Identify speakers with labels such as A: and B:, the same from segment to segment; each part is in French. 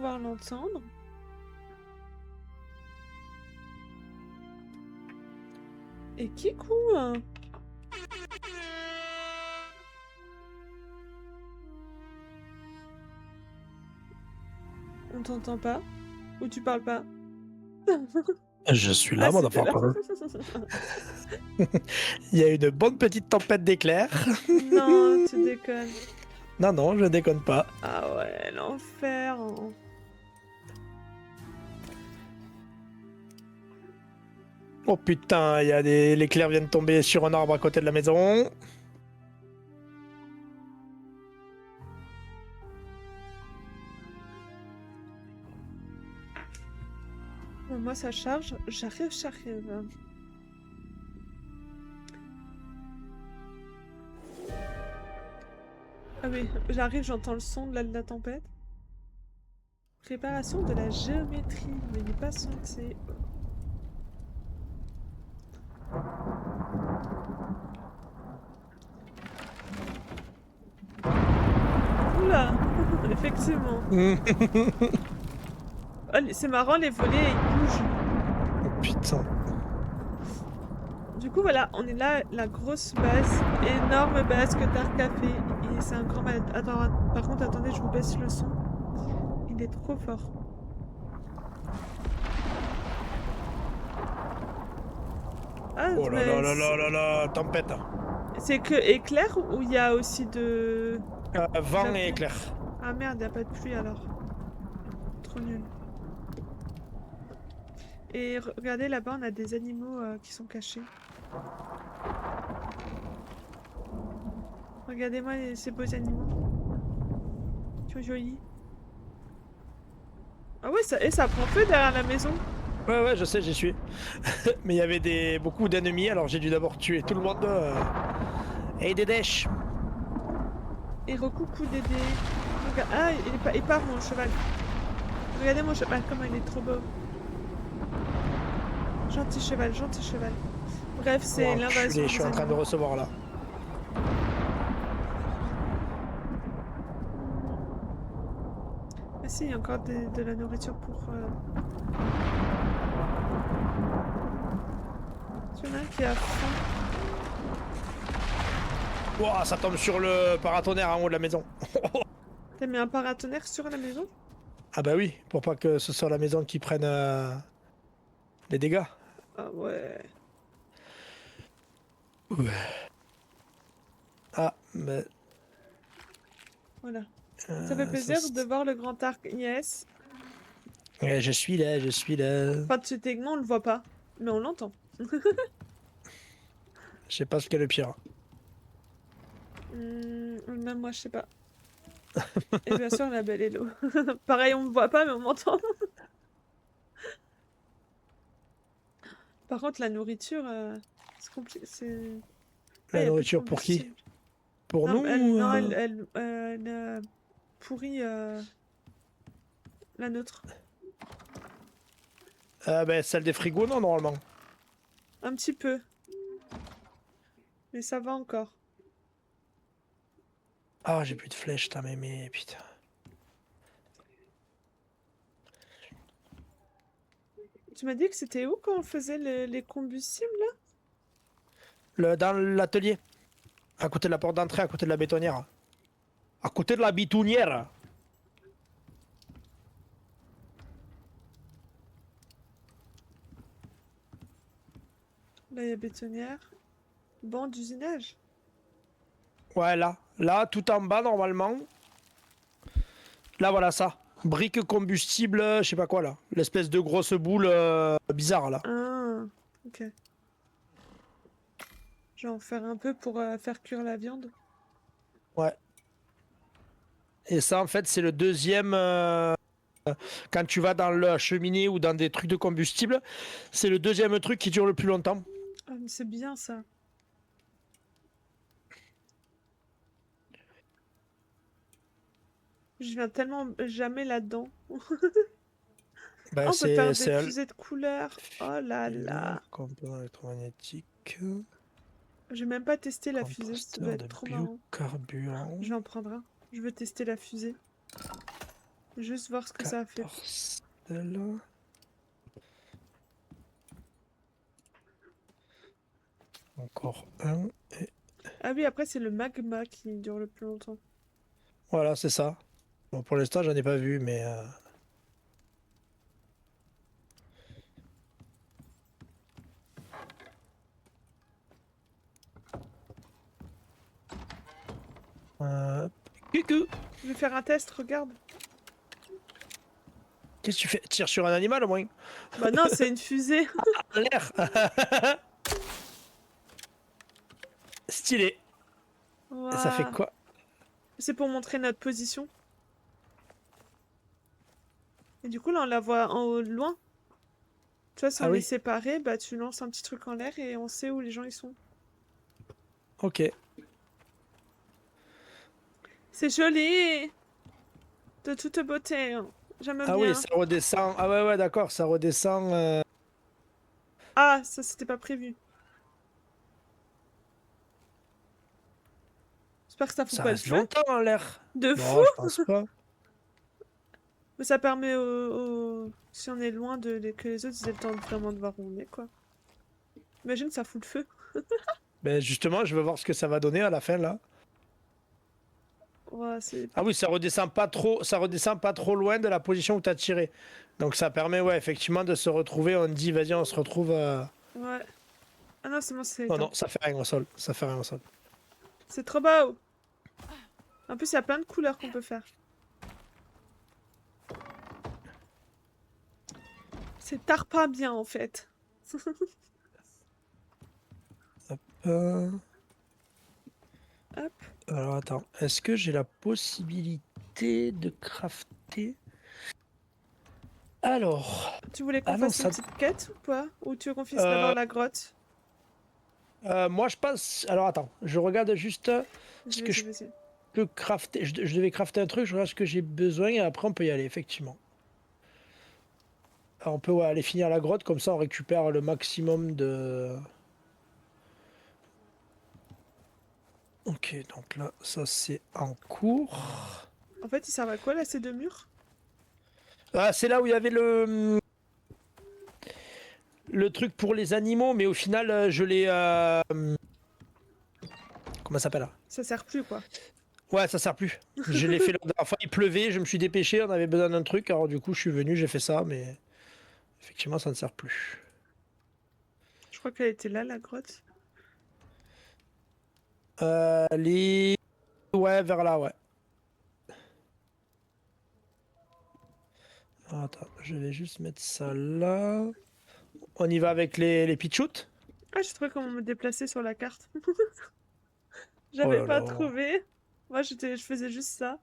A: pouvoir l'entendre. Et Kikou hein. On t'entend pas? Ou tu parles pas?
B: Je suis là,
A: Ah,
B: mon
A: c'était
B: enfant.
A: là.
B: Il y a une bonne petite tempête d'éclairs.
A: Non, tu déconnes.
B: Non, non, je déconne pas.
A: Ah ouais, l'enfer. Hein.
B: Oh putain, il y a l'éclair vient de tomber sur un arbre à côté de la maison.
A: Bon, moi, ça charge. J'arrive. Ah oui, j'arrive, j'entends le son de la tempête. Préparation de la géométrie, mais n'est pas censé. Oula, effectivement. Oh, c'est marrant, les volets, ils bougent.
B: Oh putain.
A: Du coup, voilà, on est là, la grosse base, énorme base que Tark a fait. Et c'est un grand malade. Attends, par contre, attendez, je vous baisse le son. Il est trop fort. Ah,
B: Oh là là
A: mais
B: là là là là, tempête.
A: c'est que éclair ou il y a aussi de...
B: Vent
A: la
B: et
A: pluie?
B: éclair.
A: Ah merde, il n'y a pas de pluie alors. Trop nul. Et regardez là-bas, on a des animaux qui sont cachés. Regardez-moi ces beaux animaux. Ils sont jolis. Ah ouais, ça prend feu derrière la maison.
B: Ouais, ouais, je sais, j'y suis. Mais il y avait beaucoup d'ennemis, alors j'ai dû d'abord tuer tout le monde. Et des dèches.
A: Et recoucou Dédé. Ah, il part mon cheval. Regardez mon cheval, comment il est trop beau. Gentil cheval, gentil cheval. Bref, c'est
B: Oh,
A: l'invasion
B: je
A: des
B: suis en train de
A: animaux.
B: recevoir là.
A: Ah si, il y a encore de la nourriture pour... Tu en as un qui a faim.
B: Ouah, ça tombe sur le paratonnerre en haut de la maison.
A: T'as mis un paratonnerre sur la maison?
B: Ah bah oui, pour pas que ce soit la maison qui prenne les dégâts.
A: Ah ouais.
B: Ouais. Ah, mais...
A: Voilà. Ça fait plaisir de voir le grand arc. Yes.
B: Ouais, je suis là, je suis là.
A: Enfin, techniquement, on le voit pas, mais on l'entend.
B: Je sais pas ce qu'est le pire.
A: Même moi, je sais pas. Et bien sûr, la belle Hello. Pareil, on me voit pas, mais on m'entend. Par contre, la nourriture, c'est compliqué. Ah,
B: La
A: y a plus de
B: nourriture pour qui?
A: combustible.
B: Pour
A: Non,
B: nous ou,
A: elle pourrit la nôtre.
B: ben, celle des frigos, non, normalement.
A: Un petit peu. Mais ça va encore.
B: Ah, j'ai plus de flèches, putain, mais putain.
A: Tu m'as dit que c'était où quand on faisait les combustibles, là?
B: Dans l'atelier. À côté de la porte d'entrée, à côté de la bétonnière. À côté de la bitonnière.
A: Là, il y a bétonnière. Banc d'usinage.
B: Ouais, là. Là, tout en bas, normalement. Là, voilà ça. Brique combustible, je sais pas quoi, là. L'espèce de grosse boule bizarre, là.
A: Ah, ok. Je vais en faire un peu pour faire cuire la viande.
B: Ouais. Et ça, en fait, c'est le deuxième... quand tu vas dans la cheminée ou dans des trucs de combustible, c'est le deuxième truc qui dure le plus longtemps.
A: Ah, mais c'est bien, ça. Je viens tellement jamais là-dedans.
B: Ben,
A: Ah, on peut faire des
B: c'est
A: fusées de couleurs. Oh là là.
B: composant électromagnétique,
A: J'ai même pas testé la fusée, ça doit
B: composteur
A: être
B: de
A: trop marrant.
B: biocarburant.
A: Je vais en prendre un. Je veux tester la fusée. Juste voir ce que ça a fait.
B: 14, celle-là. Encore un.
A: Ah oui, après, c'est le magma qui dure le plus longtemps.
B: Voilà, c'est ça. Bon, pour l'instant, j'en ai pas vu, mais... Coucou.
A: Je vais faire un test, regarde.
B: Qu'est-ce que tu fais? Tire sur un animal au moins?
A: Bah non, c'est une fusée.
B: En l'air. Stylé. Ça fait
A: Ouah.
B: quoi?
A: C'est pour montrer notre position. Et du coup, là, on la voit au loin. Tu vois, si on
B: Ah
A: est
B: oui,
A: séparés, bah tu lances un petit truc en l'air et on sait où les gens ils sont.
B: ok.
A: C'est joli! De toute beauté, hein. J'aime
B: Ah oui,
A: bien.
B: ça redescend. Ah ouais, ouais, d'accord, ça redescend.
A: Ah, ça c'était pas prévu. J'espère que ça fout
B: Ça
A: pas le
B: reste
A: feu.
B: longtemps en l'air.
A: De fou!
B: Bon, je pense pas.
A: Mais ça permet si on est loin que les autres ils aient le temps vraiment de voir où on est, quoi. Imagine, ça fout le feu.
B: Ben justement, je veux voir ce que ça va donner à la fin là.
A: Ouah, c'est...
B: Ah oui, ça redescend pas trop loin de la position où tu as tiré. Donc ça permet, ouais, effectivement, de se retrouver. On dit, vas-y, on se retrouve.
A: Ouais. Ah non, c'est bon, c'est
B: Non,
A: éteint.
B: non, ça fait rien au sol. Ça fait rien au sol.
A: C'est trop beau! En plus, il y a plein de couleurs qu'on peut faire. C'est tard pas bien, en fait.
B: Euh,
A: Hop.
B: Alors attends, est-ce que j'ai la possibilité de crafter? Alors,
A: Tu voulais qu'on
B: ah non,
A: fasse une
B: ça.
A: petite quête ou pas? Ou tu veux qu'on finisse d'abord
B: euh,
A: la grotte?
B: moi je passe. Alors attends, je regarde juste ce
A: Vas-y,
B: que
A: vas-y,
B: je
A: vas-y.
B: peux crafter. Je devais crafter un truc, je regarde ce que j'ai besoin et après on peut y aller, effectivement. Alors, on peut ouais, aller finir la grotte, comme ça on récupère le maximum de. Ok, donc là, ça c'est en cours.
A: En fait, ils servent à quoi là, ces deux murs?
B: Ah, c'est là où il y avait le truc pour les animaux, mais au final, je l'ai. Comment ça s'appelle là?
A: Ça sert plus, quoi.
B: Ouais, ça sert plus. Je l'ai fait la dernière fois, il pleuvait, je me suis dépêché, on avait besoin d'un truc, alors du coup, je suis venu, j'ai fait ça, mais effectivement, ça ne sert plus.
A: Je crois qu'elle était là, la grotte.
B: Les. Ouais, vers là, ouais. Attends, je vais juste mettre ça là. On y va avec les pitchouts?
A: Ah, j'ai trouvé comment me déplacer sur la carte.
B: Oh
A: J'avais
B: là
A: pas
B: là.
A: trouvé. Moi, je faisais juste ça.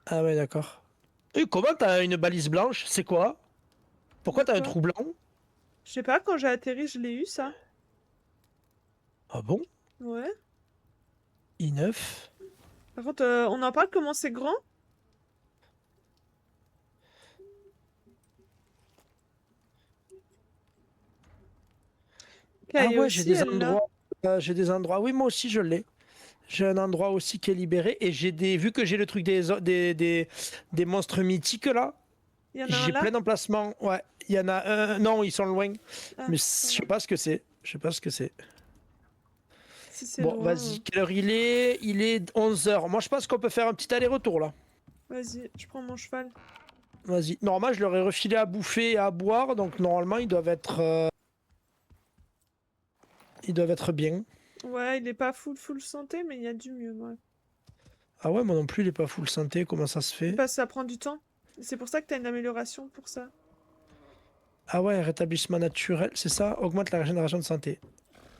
B: Ah ouais, d'accord. Et comment t'as une balise blanche? C'est quoi?
A: De
B: Pourquoi t'as un
A: quoi?
B: trou blanc?
A: Je sais pas, quand j'ai atterri, je l'ai eu, ça.
B: Ah bon?
A: Ouais.
B: I9?
A: Par contre, on en parle comment c'est grand?
B: Ah
A: Kaya
B: ouais, j'ai
A: aussi,
B: des
A: elle l'a.
B: endroits. J'ai des endroits. Oui, moi aussi je l'ai. J'ai un endroit aussi qui est libéré et j'ai des. Vu que j'ai le truc des monstres mythiques là,
A: Il y en a un
B: j'ai
A: là?
B: plein d'emplacements. Ouais, il y en a un. Non, ils sont loin.
A: Ah,
B: Mais je
A: ça
B: sais
A: va.
B: pas ce que c'est. Je sais pas ce que c'est.
A: Si c'est
B: Bon,
A: loin,
B: vas-y. Quelle heure il est? Il est 11 h. Moi, je pense qu'on peut faire un petit aller-retour là.
A: vas-y, je prends mon cheval.
B: Vas-y. Normalement, je leur ai refilé à bouffer et à boire, donc normalement, ils doivent être bien.
A: Ouais, il est pas full santé, mais il y a du mieux, ouais.
B: Ah ouais, moi non plus, il est pas full santé. Comment ça se fait?
A: Parce que ça prend du temps. C'est pour ça que t'as une amélioration pour ça.
B: Ah ouais, rétablissement naturel, c'est ça? Augmente la régénération de santé.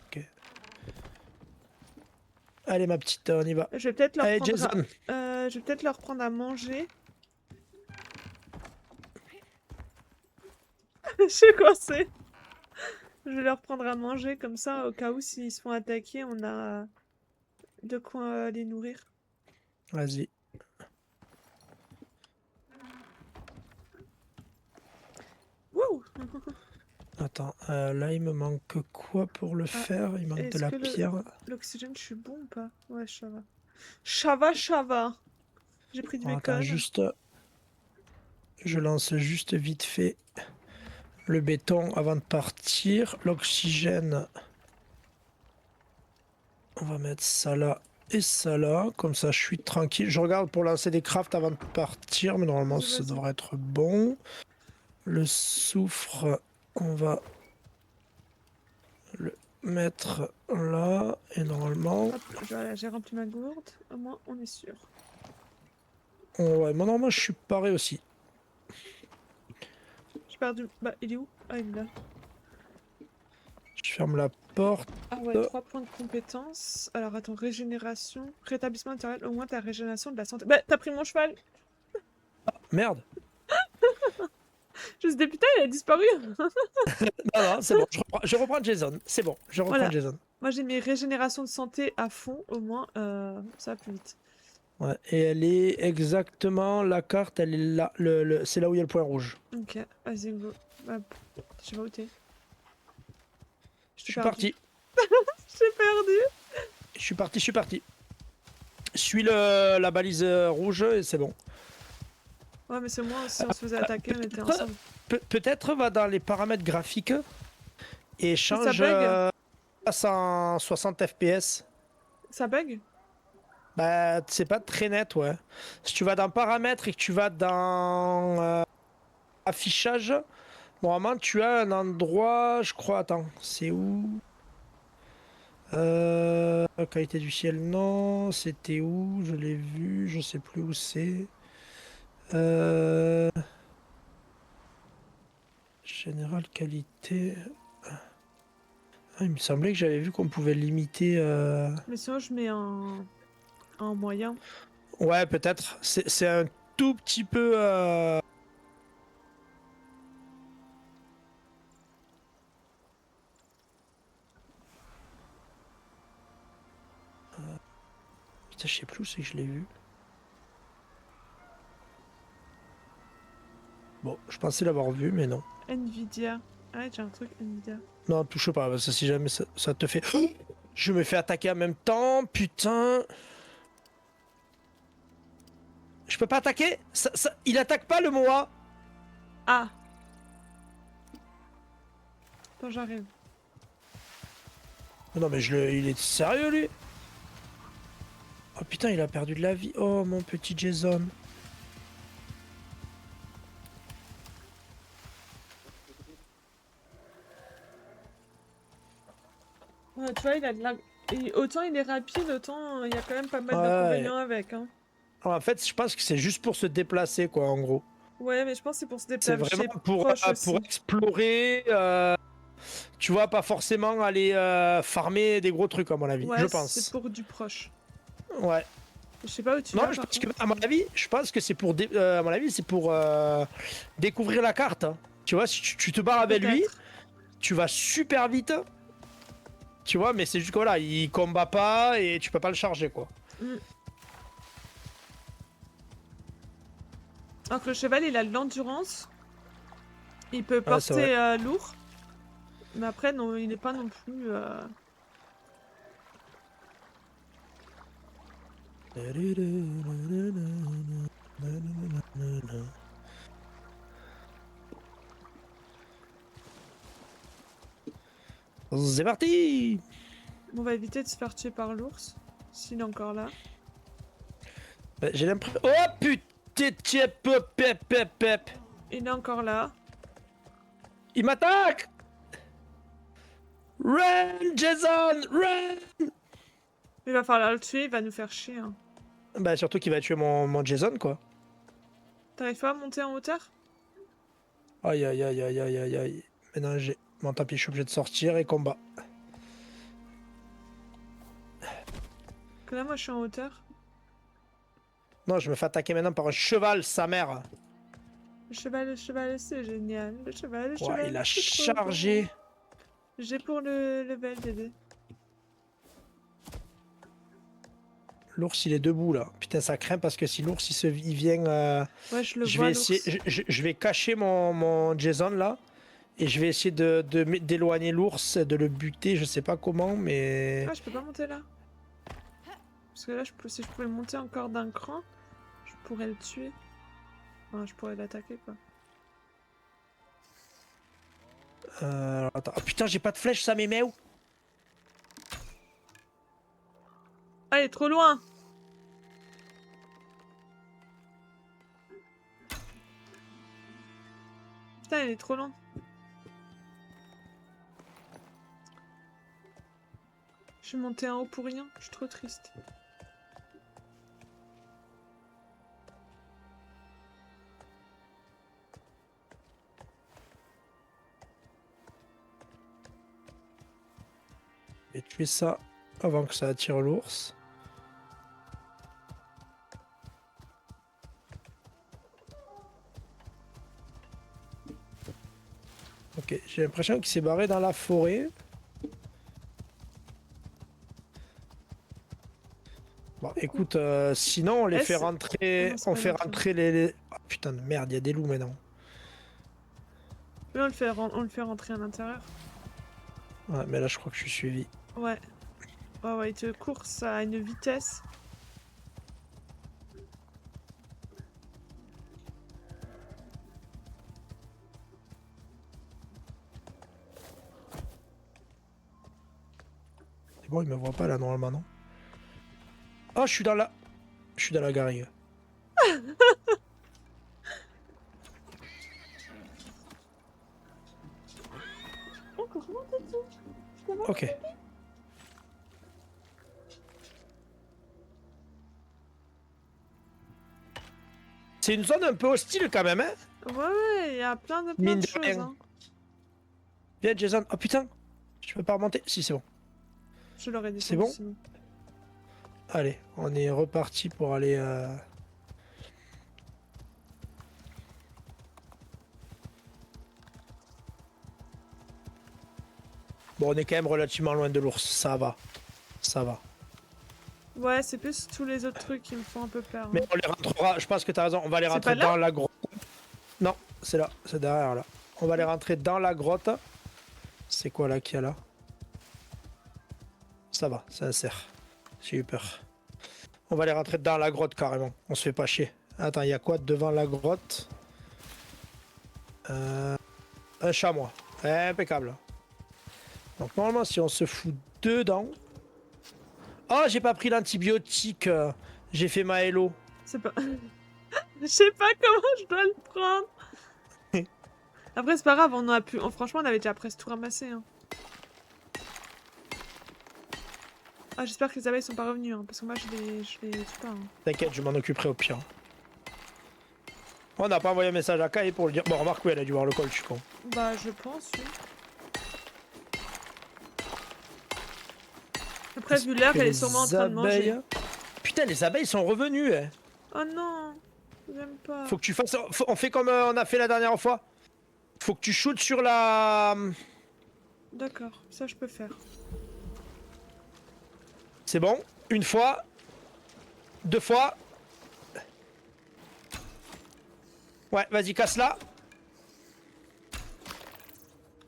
B: Ok. Allez, ma petite, on y va.
A: Je vais peut-être leur
B: Allez,
A: prendre
B: Jason.
A: je vais peut-être leur prendre à manger. Je sais quoi c'est. Je vais leur prendre à manger comme ça, au cas où s'ils se font attaquer, on a de quoi les nourrir.
B: Vas-y.
A: Wouh!
B: Attends, là, il me manque quoi pour le
A: Ah,
B: faire? Il manque de
A: est-ce
B: la
A: que
B: pierre.
A: l'oxygène, je suis bon ou pas? Ouais, ça va. Ça va, ça va. J'ai pris du
B: Bon, attends,
A: bacon.
B: juste... Je lance juste vite fait le béton avant de partir. L'oxygène, on va mettre ça là et ça là. Comme ça, je suis tranquille. Je regarde pour lancer des crafts avant de partir, mais normalement, ça
A: Vas-y.
B: devrait être bon. Le soufre, on va le mettre là. Et normalement...
A: Hop, voilà, j'ai rempli ma gourde. Au moins, on est sûr.
B: Ouais, moi, normalement, je suis paré aussi.
A: J'ai perdu. Bah, il est où? Ah, il est là.
B: Je ferme la porte.
A: Ah ouais, 3 points de compétence. Alors attends, régénération, rétablissement intérieur, au moins ta régénération de la santé. Bah, t'as pris mon cheval!
B: Merde.
A: Je me suis dit, putain, il a disparu!
B: Non, non, c'est bon. Je reprends Jason. C'est bon, je reprends
A: Voilà.
B: Jason.
A: Moi j'ai mes régénérations de santé à fond, au moins ça va plus vite.
B: Ouais, et elle est exactement, la carte, elle est là, c'est là où il y a le point rouge.
A: Ok, vas-y, go. Hop, je sais pas où t'es. Je
B: Je
A: t'ai
B: suis
A: perdu.
B: parti,
A: Je t'ai perdu!
B: je suis parti, je suis parti. Suis la balise rouge et c'est bon.
A: Ouais, mais c'est moi, si on se faisait attaquer, on était ensemble.
B: Peut-être va dans les paramètres graphiques et
A: Ça
B: change
A: bug?
B: à 160 FPS.
A: Ça bug?
B: Bah, c'est pas très net, ouais. Si tu vas dans paramètres et que tu vas dans affichage, normalement tu as un endroit, je crois, attends, c'est où? Qualité du ciel, non. C'était où? Je l'ai vu, je sais plus où c'est. Euh... Général qualité. Ah, il me semblait que j'avais vu qu'on pouvait limiter.
A: Mais sinon, je mets un moyen.
B: Ouais, peut-être. C'est un tout petit peu. Putain, je sais plus où c'est que je l'ai vu. Bon, je pensais l'avoir vu, mais non.
A: Nvidia. Ah ouais, j'ai un truc Nvidia.
B: Non, touche pas, parce que si jamais ça te fait. Je me fais attaquer en même temps, putain. Je peux pas attaquer? Il attaque pas le Moa.
A: Ah! Attends, j'arrive.
B: Non, mais il est sérieux, lui? Oh putain, il a perdu de la vie. Oh, mon petit Jason.
A: Ouais, tu vois, il a de la... et autant il est rapide, autant il y a quand même pas mal
B: Ouais.
A: d'inconvénients avec, hein.
B: En fait, je pense que c'est juste pour se déplacer, quoi, en gros.
A: Ouais, mais je pense que c'est pour se
B: C'est
A: déplacer
B: vraiment
A: proche
B: pour
A: aussi.
B: explorer. Tu vois, pas forcément aller farmer des gros trucs, à mon avis. Je
A: Ouais, c'est
B: pense.
A: pour du proche.
B: Ouais.
A: Je sais pas où tu
B: Non,
A: vas,
B: je
A: par
B: pense que,
A: contre.
B: à mon avis, je pense que c'est pour, à mon avis, c'est pour découvrir la carte, hein. Tu vois, si tu te barres avec lui,
A: Peut-être.
B: tu vas super vite. Tu vois, mais c'est juste que voilà, il combat pas et tu peux pas le charger, quoi.
A: Mm. Alors que le cheval, il a de l'endurance. Il peut
B: Ouais, c'est vrai.
A: porter lourd. Mais après, non, il n'est pas non plus...
B: C'est parti.
A: On va éviter de se faire tuer par l'ours. S'il est encore là.
B: J'ai l'impression... Oh putain, pep.
A: Il est encore là.
B: Il m'attaque. Run, Jason, run.
A: Il va falloir le tuer, il va nous faire chier, hein.
B: Bah surtout qu'il va tuer mon Jason, quoi.
A: T'arrives pas à monter en hauteur?
B: Aïe, aïe, aïe, aïe, aïe, aïe, aïe. Maintenant, j'ai... Bon, tant pis, je suis obligé de sortir et combat.
A: Que là, moi, je suis en hauteur.
B: Non, je me fais attaquer maintenant par un cheval, sa mère.
A: Le cheval, c'est génial. Le cheval,
B: Ouais, il a
A: c'est trop
B: chargé.
A: bon. J'ai pour le level d'aider.
B: L'ours, il est debout, là. Putain, ça craint parce que si l'ours, il vient...
A: Ouais, je le
B: je
A: vois,
B: vais essayer...
A: l'ours.
B: Je vais cacher mon Jason, là. Et je vais essayer d'éloigner l'ours, de le buter, je sais pas comment, mais...
A: Ah, je peux pas monter là. Parce que là, si je pouvais monter encore d'un cran, je pourrais le tuer. Enfin, je pourrais l'attaquer quoi.
B: Alors, attends. Oh putain, j'ai pas de flèche, ça m'émet où?
A: Ah, il est trop loin! Putain, il est trop loin. Je suis montée en haut pour rien, je suis trop triste.
B: Je vais tuer ça avant que ça attire l'ours. Ok, j'ai l'impression qu'il s'est barré dans la forêt. Bon, écoute, sinon on les fait rentrer.
A: non, c'est
B: On
A: pas
B: fait
A: grave,
B: rentrer les. Oh, putain de merde, il y a des loups maintenant.
A: Oui, on le fait rentrer à l'intérieur.
B: Ouais, mais là je crois que je suis suivi.
A: Ouais. Ouais, ouais, il te course à une vitesse.
B: C'est bon, il me voit pas là normalement, non? Oh, je suis dans la. Je suis dans la garrigue. Ok. C'est une zone un peu hostile quand même, hein?
A: Ouais, ouais, il y a plein
B: Mine
A: de
B: de
A: choses.
B: rien.
A: Hein.
B: Viens, Jason. Oh putain! Je peux pas remonter? Si, c'est bon.
A: Je l'aurais
B: C'est
A: descendu
B: bon?
A: sinon.
B: Allez, on est reparti pour aller. Bon, on est quand même relativement loin de l'ours. Ça va. Ça va.
A: Ouais, c'est plus tous les autres trucs qui me font un peu peur. Hein.
B: Mais on les rentrera. Je pense que t'as raison. On va les
A: C'est
B: rentrer
A: pas là
B: dans la grotte. Non, c'est là. C'est derrière là. On va les rentrer dans la grotte. C'est quoi là qu'il y a là? Ça va, ça sert. J'ai eu peur. On va les rentrer dans la grotte carrément. On se fait pas chier. Attends, il y a quoi devant la grotte? Un chamois. Impeccable. Donc normalement, si on se fout dedans... Oh, j'ai pas pris l'antibiotique. J'ai fait ma hello.
A: C'est pas... Je sais pas comment je dois le prendre. Après, c'est pas grave, on a pu... franchement, on avait déjà presque tout ramassé. Hein. Ah, j'espère que les abeilles sont pas revenues, hein, parce que moi, je les tue pas. Hein.
B: T'inquiète, je m'en occuperai au pire. On n'a pas envoyé un message à Kai pour le dire. Bon, remarque, oui, elle a dû voir le col, je suis con.
A: Bah, je pense, oui. Après, vu l'heure, elle est sûrement en train de manger.
B: Putain, les abeilles sont revenues. Hein.
A: Oh non, j'aime pas.
B: Faut que tu fasses. On fait comme on a fait la dernière fois. Faut que tu shootes sur la.
A: D'accord, ça je peux faire.
B: C'est bon. Une fois. Deux fois. Ouais, vas-y, casse-la.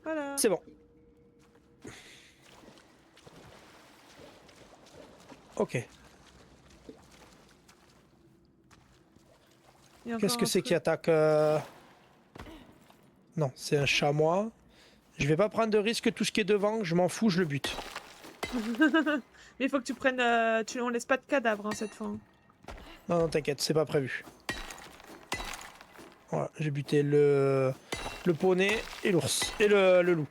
A: Voilà.
B: C'est bon. Ok. Qu'est-ce que c'est qui attaque Non, c'est un chamois. Je vais pas prendre de risque, tout ce qui est devant, je m'en fous, je le bute.
A: Mais il faut que tu prennes... On laisse pas de cadavres hein, cette fois. Hein.
B: Non, non, t'inquiète, c'est pas prévu. Voilà, j'ai buté le poney et l'ours. Et le loup.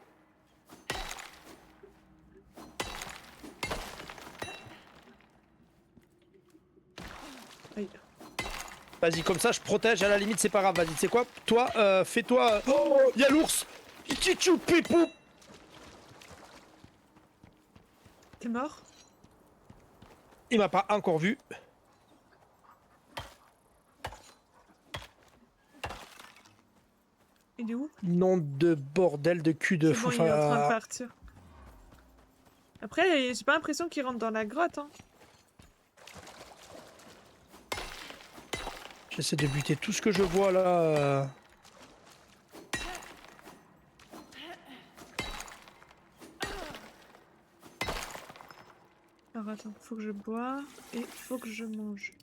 A: Aïe.
B: Vas-y, comme ça, je protège, à la limite, c'est pas grave. Vas-y, tu sais quoi? Toi, fais-toi... Oh, il y a l'ours! Pipou!
A: T'es mort?
B: Il m'a pas encore vu.
A: Il est où?
B: Nom de bordel de cul de fou.
A: Bon, il est en train de partir. Après, j'ai pas l'impression qu'il rentre dans la grotte. Hein.
B: J'essaie de buter tout ce que je vois là.
A: Alors attends, faut que je bois et faut que je mange.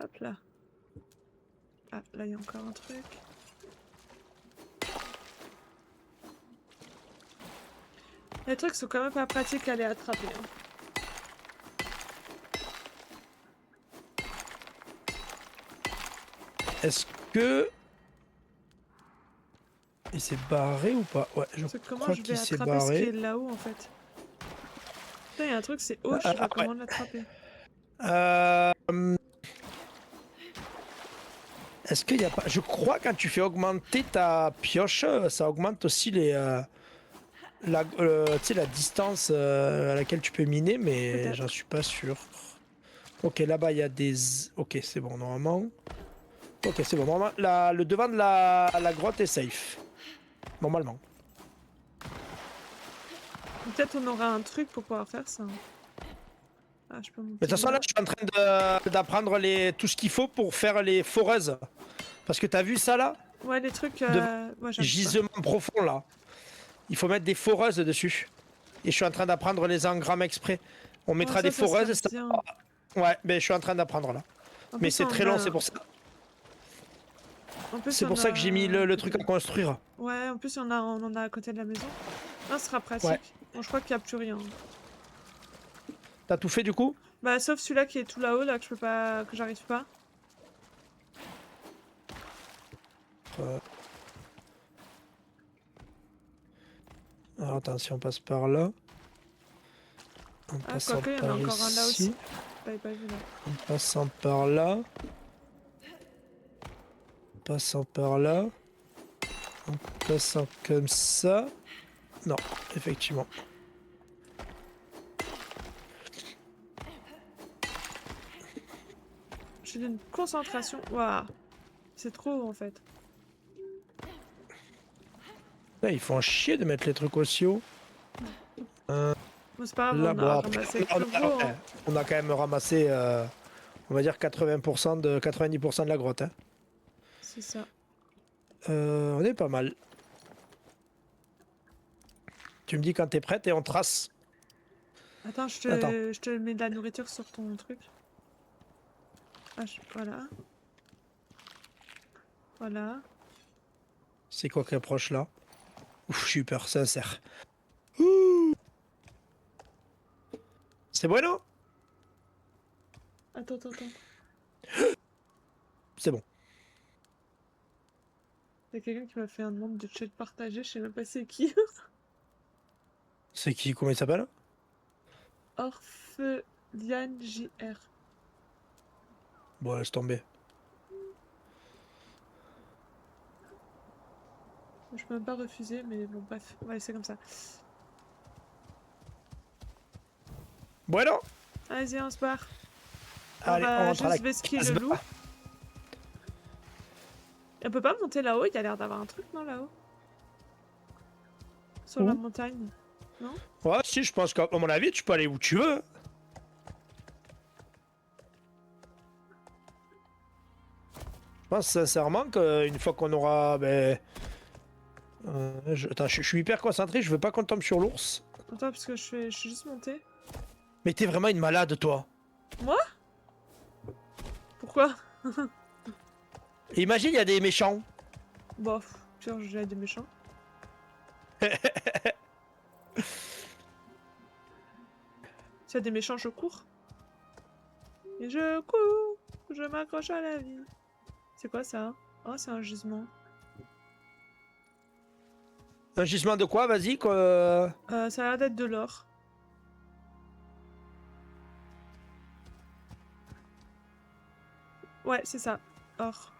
A: Hop là. Ah, là, il y a encore un truc. Les trucs sont quand même pas pratiques à les attraper. Hein.
B: Est-ce que... Il s'est barré ou pas? Ouais, je
A: Comment
B: crois
A: je vais
B: qu'il s'est
A: attraper ce qui est
B: barré.
A: là-haut en fait? Putain, il y a un truc, c'est haut, je sais pas
B: Ouais.
A: comment l'attraper.
B: Est-ce qu'il y a pas... Je crois quand tu fais augmenter ta pioche, ça augmente aussi les... tu sais, la distance à laquelle tu peux miner, mais j'en
A: Peut-être.
B: suis pas sûr. Ok, là-bas, il y a des... Ok, c'est bon, normalement. Ok, c'est bon. Normalement, le devant de la grotte est safe. Normalement.
A: Peut-être on aura un truc pour pouvoir faire ça. Ah, je peux monter
B: Mais de toute façon, là, je suis en train d'apprendre tout ce qu'il faut pour faire les foreuses. Parce que t'as vu ça, là?
A: Ouais, les trucs...
B: Devant
A: Ouais,
B: les
A: j'aime pas.
B: gisements profonds, là. Il faut mettre des foreuses dessus. Et je suis en train d'apprendre les engrammes exprès. On
A: Oh,
B: mettra des
A: ça serait
B: foreuses. Ça...
A: bien.
B: Ouais, mais je suis en train d'apprendre, là.
A: En
B: Mais
A: plus,
B: c'est
A: on
B: très long,
A: a...
B: c'est pour ça.
A: En plus,
B: C'est
A: on
B: pour ça que j'ai mis
A: a...
B: le truc à construire.
A: Ouais, en plus, on en a à côté de la maison. Ah, ce sera pratique.
B: Ouais.
A: Bon, je crois qu'il n'y a plus rien.
B: T'as tout fait, du coup?
A: Bah, sauf celui-là qui est tout là-haut, là, que je peux pas... que j'arrive pas.
B: Alors, attends, si on passe par là. En
A: Ah,
B: passant
A: quoique, il y en a
B: par
A: encore un là aussi.
B: ici.
A: Je l'avais pas vu là.
B: En passant par là. En passant par là. En passant comme ça. Non, effectivement.
A: J'ai une concentration. Waouh. C'est trop haut, en fait.
B: Là, ils font chier de mettre les trucs aussi haut.
A: Bon, c'est pas grave,
B: Là,
A: on
B: bon,
A: a
B: après,
A: ramassé avec le gros. Hein.
B: on a quand même ramassé, on va dire 80% 90% de la grotte. Hein.
A: C'est ça.
B: On est pas mal. Tu me dis quand t'es prête et on trace.
A: Attends,
B: Attends.
A: je te mets de la nourriture sur ton truc. Ah, voilà. Voilà.
B: C'est quoi qui approche là? Ouf, je suis peur, sincère. C'est bueno?
A: Attends, attends, attends.
B: C'est bon.
A: Il y a quelqu'un qui m'a fait un demande de chat partagé, je sais même pas c'est qui.
B: C'est qui? Comment il s'appelle?
A: Orpheliane JR.
B: Bon, laisse tomber.
A: Je peux même pas refuser, mais bon, bref, on va laisser comme ça.
B: Bueno?
A: Vas-y, on se barre.
B: Allez, on
A: va
B: rentre à
A: juste
B: la
A: vesquiller le
B: casbah.
A: loup. On peut pas monter là-haut, il y a l'air d'avoir un truc, non, là-haut? Sur la
B: Où?
A: montagne. Non?
B: Ouais, si, je pense qu'à mon avis, tu peux aller où tu veux. Je pense sincèrement qu'une fois qu'on aura... Ben, attends, je suis hyper concentré, je veux pas qu'on tombe sur l'ours.
A: Attends, parce que je suis juste montée.
B: Mais t'es vraiment une malade, toi.
A: Moi? Pourquoi?
B: Et imagine, il y a des méchants.
A: Bof, pire, j'ai des méchants. S'il y a des méchants, je cours. Et je cours, je m'accroche à la vie. C'est quoi ça? Oh, c'est un gisement.
B: Un gisement de quoi, vas-y, quoi.
A: Ça a l'air d'être de l'or. Ouais, c'est ça. Or.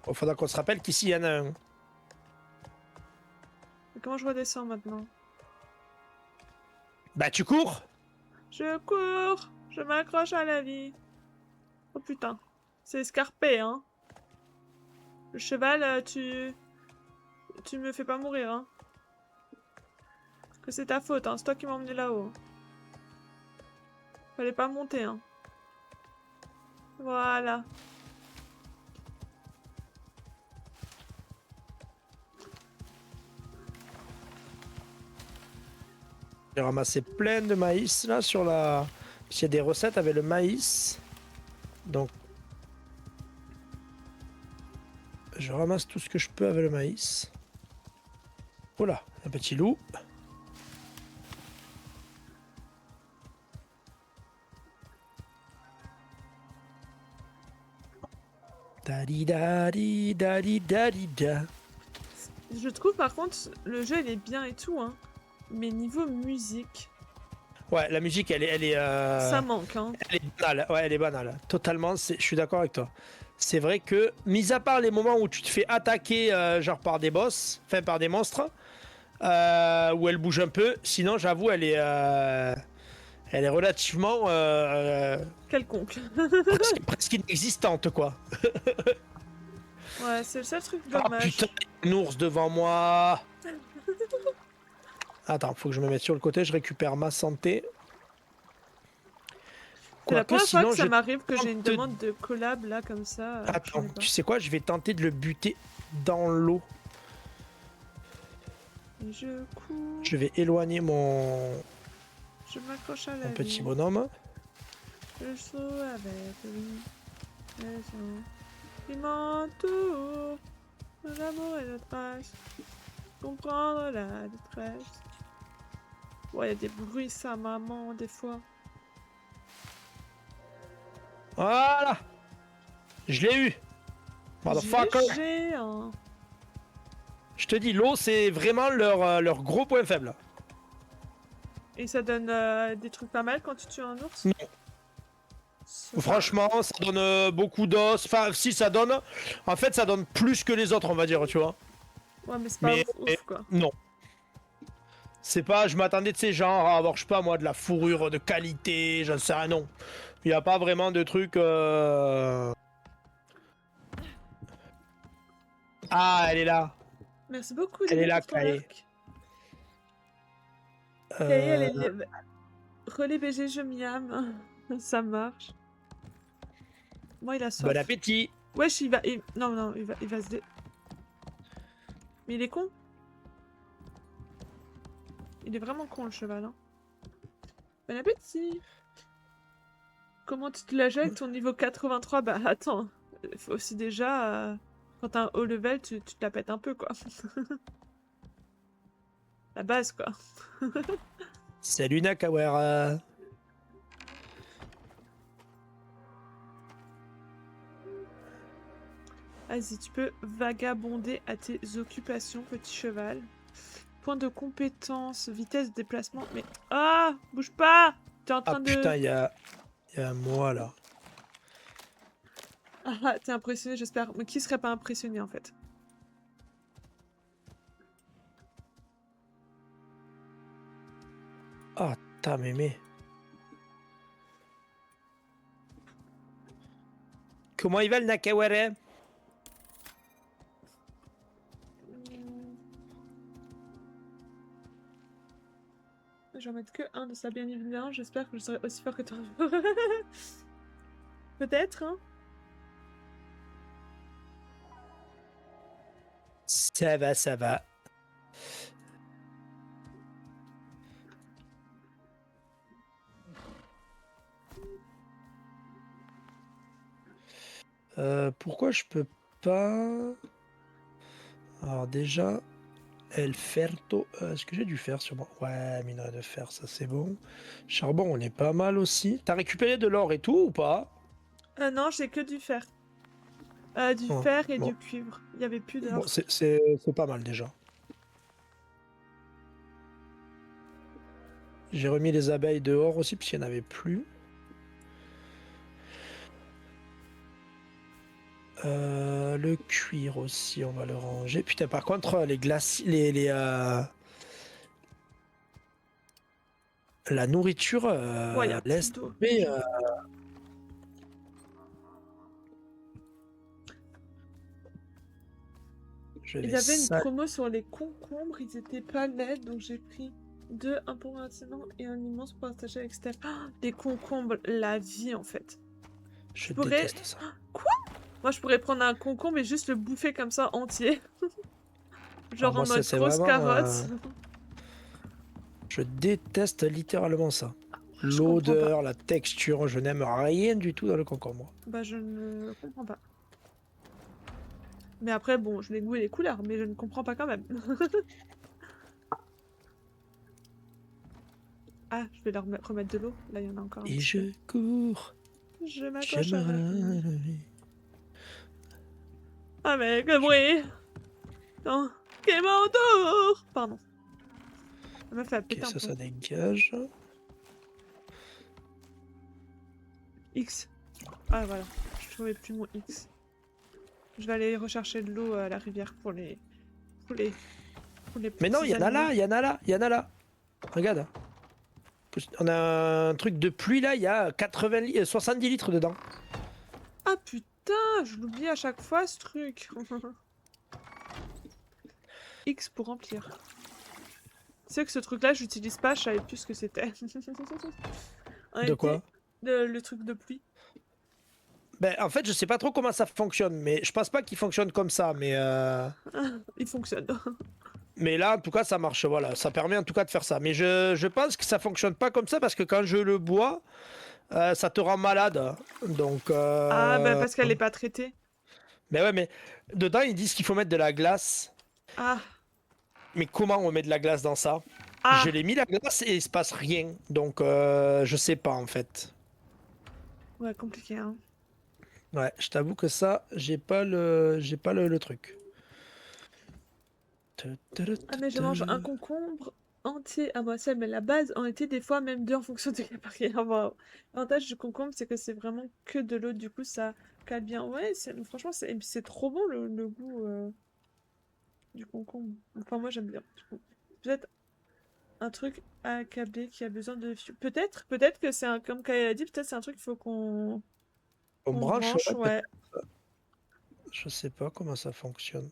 B: Il faudra qu'on se rappelle qu'ici, il y en a un.
A: Et comment je redescends maintenant?
B: Bah, tu cours.
A: Je cours, je m'accroche à la vie. Oh putain, c'est escarpé, hein. Le cheval, tu me fais pas mourir, hein. Que c'est ta faute, hein. C'est toi qui m'as emmené là-haut. Fallait pas monter, hein. Voilà.
B: J'ai ramassé plein de maïs, là, sur la... S'il y a des recettes avec le maïs. Donc, je ramasse tout ce que je peux avec le maïs. Voilà, un petit loup. Dadi dadi dadi dadi da.
A: Je trouve par contre, le jeu il est bien et tout, hein. Mais niveau musique,
B: Ouais, la musique, elle est,
A: ça manque, hein.
B: elle est banale. Ouais, elle est banale. Totalement, je suis d'accord avec toi. C'est vrai que, mis à part les moments où tu te fais attaquer, genre par des boss, enfin par des monstres, où elle bouge un peu, sinon, j'avoue, elle est relativement
A: Quelconque.
B: presque inexistante, quoi.
A: Ouais, c'est le seul truc
B: Ah
A: dommage.
B: putain, il y a un ours devant moi. Attends, faut que je me mette sur le côté, je récupère ma santé.
A: C'est la
B: Quoique,
A: première fois que
B: sinon,
A: ça
B: je
A: m'arrive que j'ai une
B: tente-
A: demande de collab là comme ça. Je
B: Attends,
A: connais pas.
B: tu sais quoi, je vais tenter de le buter dans l'eau.
A: Et je cours,
B: Je vais éloigner mon
A: je m'accroche à la
B: petit
A: vie.
B: bonhomme.
A: Je saute avec lui. Les gens qui m'entourent. L'amour et notre âge. Comprendre la détresse. Ouais, y a des bruits, ça, maman, des fois.
B: Voilà. Je l'ai eu. Motherfucker.
A: Géant.
B: Je te dis, l'eau, c'est vraiment leur gros point faible.
A: Et ça donne des trucs pas mal quand tu tues un ours?
B: Non.
A: Ça-
B: Franchement, ça donne beaucoup d'os. Enfin, si, ça donne. En fait, ça donne plus que les autres, on va dire, tu vois.
A: Ouais, mais c'est pas
B: Mais
A: ouf, quoi.
B: non. C'est pas, je m'attendais de ces genres à avoir, je sais pas moi, de la fourrure de qualité, j'en sais rien, non. Il n'y a pas vraiment de trucs. Ah, elle est là.
A: Merci beaucoup,
B: Elle est
A: Lily,
B: là,
A: pour ton
B: Kae.
A: arc. Kaye, elle est
B: Euh,
A: relais BG, je miam. Ça marche. Moi, il a soif.
B: Bon appétit.
A: Wesh, non, non, il va se dé... Mais il est con. Il est vraiment con, le cheval, hein. Bon appétit. Comment tu te la joues avec ton niveau 83? Bah, attends. Faut aussi déjà... quand t'as un haut level, tu te la pètes un peu, quoi. La base, quoi.
B: Salut Nakawara.
A: Vas-y, tu peux vagabonder à tes occupations, petit cheval. Point de compétence, vitesse de déplacement. Mais... Ah! Bouge pas! T'es en train
B: Ah
A: de...
B: putain, il y a moi là.
A: Ah, t'es impressionné, j'espère. Mais qui serait pas impressionné, en fait?
B: Ah, ta mémé. Comment il va le Nakawara?
A: Je vais en mettre que un de ça, bien évidemment. J'espère que je serai aussi fort que toi. Peut-être, hein?
B: Ça va, ça va. Pourquoi je peux pas... Alors déjà, El Ferto... Est-ce que j'ai du fer sur moi? Ouais, minerai de fer, ça c'est bon. Charbon, on est pas mal aussi. T'as récupéré de l'or et tout ou pas?
A: Non, j'ai que du fer. Du
B: Oh,
A: fer et
B: bon.
A: du cuivre. Il y avait plus d'or.
B: Bon, c'est pas mal déjà. J'ai remis les abeilles dehors aussi, parce qu'il n'y en avait plus. Le cuir aussi, on va le ranger. Putain, par contre, les glacis... La nourriture,
A: Ouais, il y a
B: laisse
A: plus d'eau.
B: tomber, je
A: Il
B: vais
A: y avait une
B: ça.
A: promo sur les concombres, ils étaient pas laids, donc j'ai pris 2, un pour maintenant et un immense pour partager avec Steph. Ah, les concombres, la vie en fait.
B: Je
A: pourrais-
B: déteste ça.
A: Moi je pourrais prendre un concombre et juste le bouffer comme ça entier. Genre
B: moi,
A: en mode
B: c'est
A: grosse
B: vraiment,
A: carotte.
B: Je déteste littéralement ça.
A: Je comprends pas.
B: L'odeur, la texture, je n'aime rien du tout dans le concombre.
A: Bah, je ne comprends pas. Mais après, bon, je les goûts et les couleurs, mais je ne comprends pas quand même. Ah, je vais leur remettre de l'eau. Là, il y en a encore un
B: Et
A: petit
B: je
A: peu.
B: cours,
A: Je m'accroche à la
B: j'aimerais
A: vie.
B: la vie.
A: Avec le bruit. Non. Qui m'entoure. Pardon. Ça m'a fait
B: Ok,
A: péter un
B: ça
A: plomb.
B: dégage.
A: X. Ah, voilà. Je trouvais plus mon X. Je vais aller rechercher de l'eau à la rivière pour les... Pour les... Pour les
B: Mais non,
A: petits
B: il y en a
A: animaux.
B: là, il y en a là, il y en a là. Regarde. On a un truc de pluie là, il y a 70 litres dedans.
A: Ah putain, je l'oublie à chaque fois ce truc. X pour remplir. Tu sais que ce truc-là, j'utilise pas, je savais plus ce que c'était. En
B: De
A: réalité,
B: quoi?
A: le truc de pluie.
B: Ben, en fait, je sais pas trop comment ça fonctionne, mais je pense pas qu'il fonctionne comme ça,
A: Il fonctionne.
B: mais là, en tout cas, ça marche, voilà. Ça permet en tout cas de faire ça. Mais je pense que ça fonctionne pas comme ça parce que quand je le bois, ça te rend malade. Donc,
A: Ah, bah parce qu'elle est pas traitée.
B: mais ouais, mais dedans, ils disent qu'il faut mettre de la glace.
A: Ah,
B: Mais comment on met de la glace dans ça? Je
A: ah.
B: l'ai mis la glace et il se passe rien. Donc, je sais pas en fait.
A: Ouais, compliqué, hein.
B: Ouais, je t'avoue que ça, j'ai pas le truc.
A: Ah, mais je mange un concombre entier à moi seule, mais la base, en été, des fois, même deux en fonction de la barrière. Wow. L'avantage du concombre, c'est que c'est vraiment que de l'eau, du coup, ça cale bien. Ouais, franchement, c'est trop bon le goût du concombre. Enfin, moi, j'aime bien. Du coup. Peut-être un truc accablé qui a besoin de... peut-être que c'est un... Comme Kaya a dit, peut-être c'est un truc qu'il faut
B: On
A: qu'on
B: branche,
A: branche,
B: ouais,
A: ouais.
B: je sais pas comment ça fonctionne.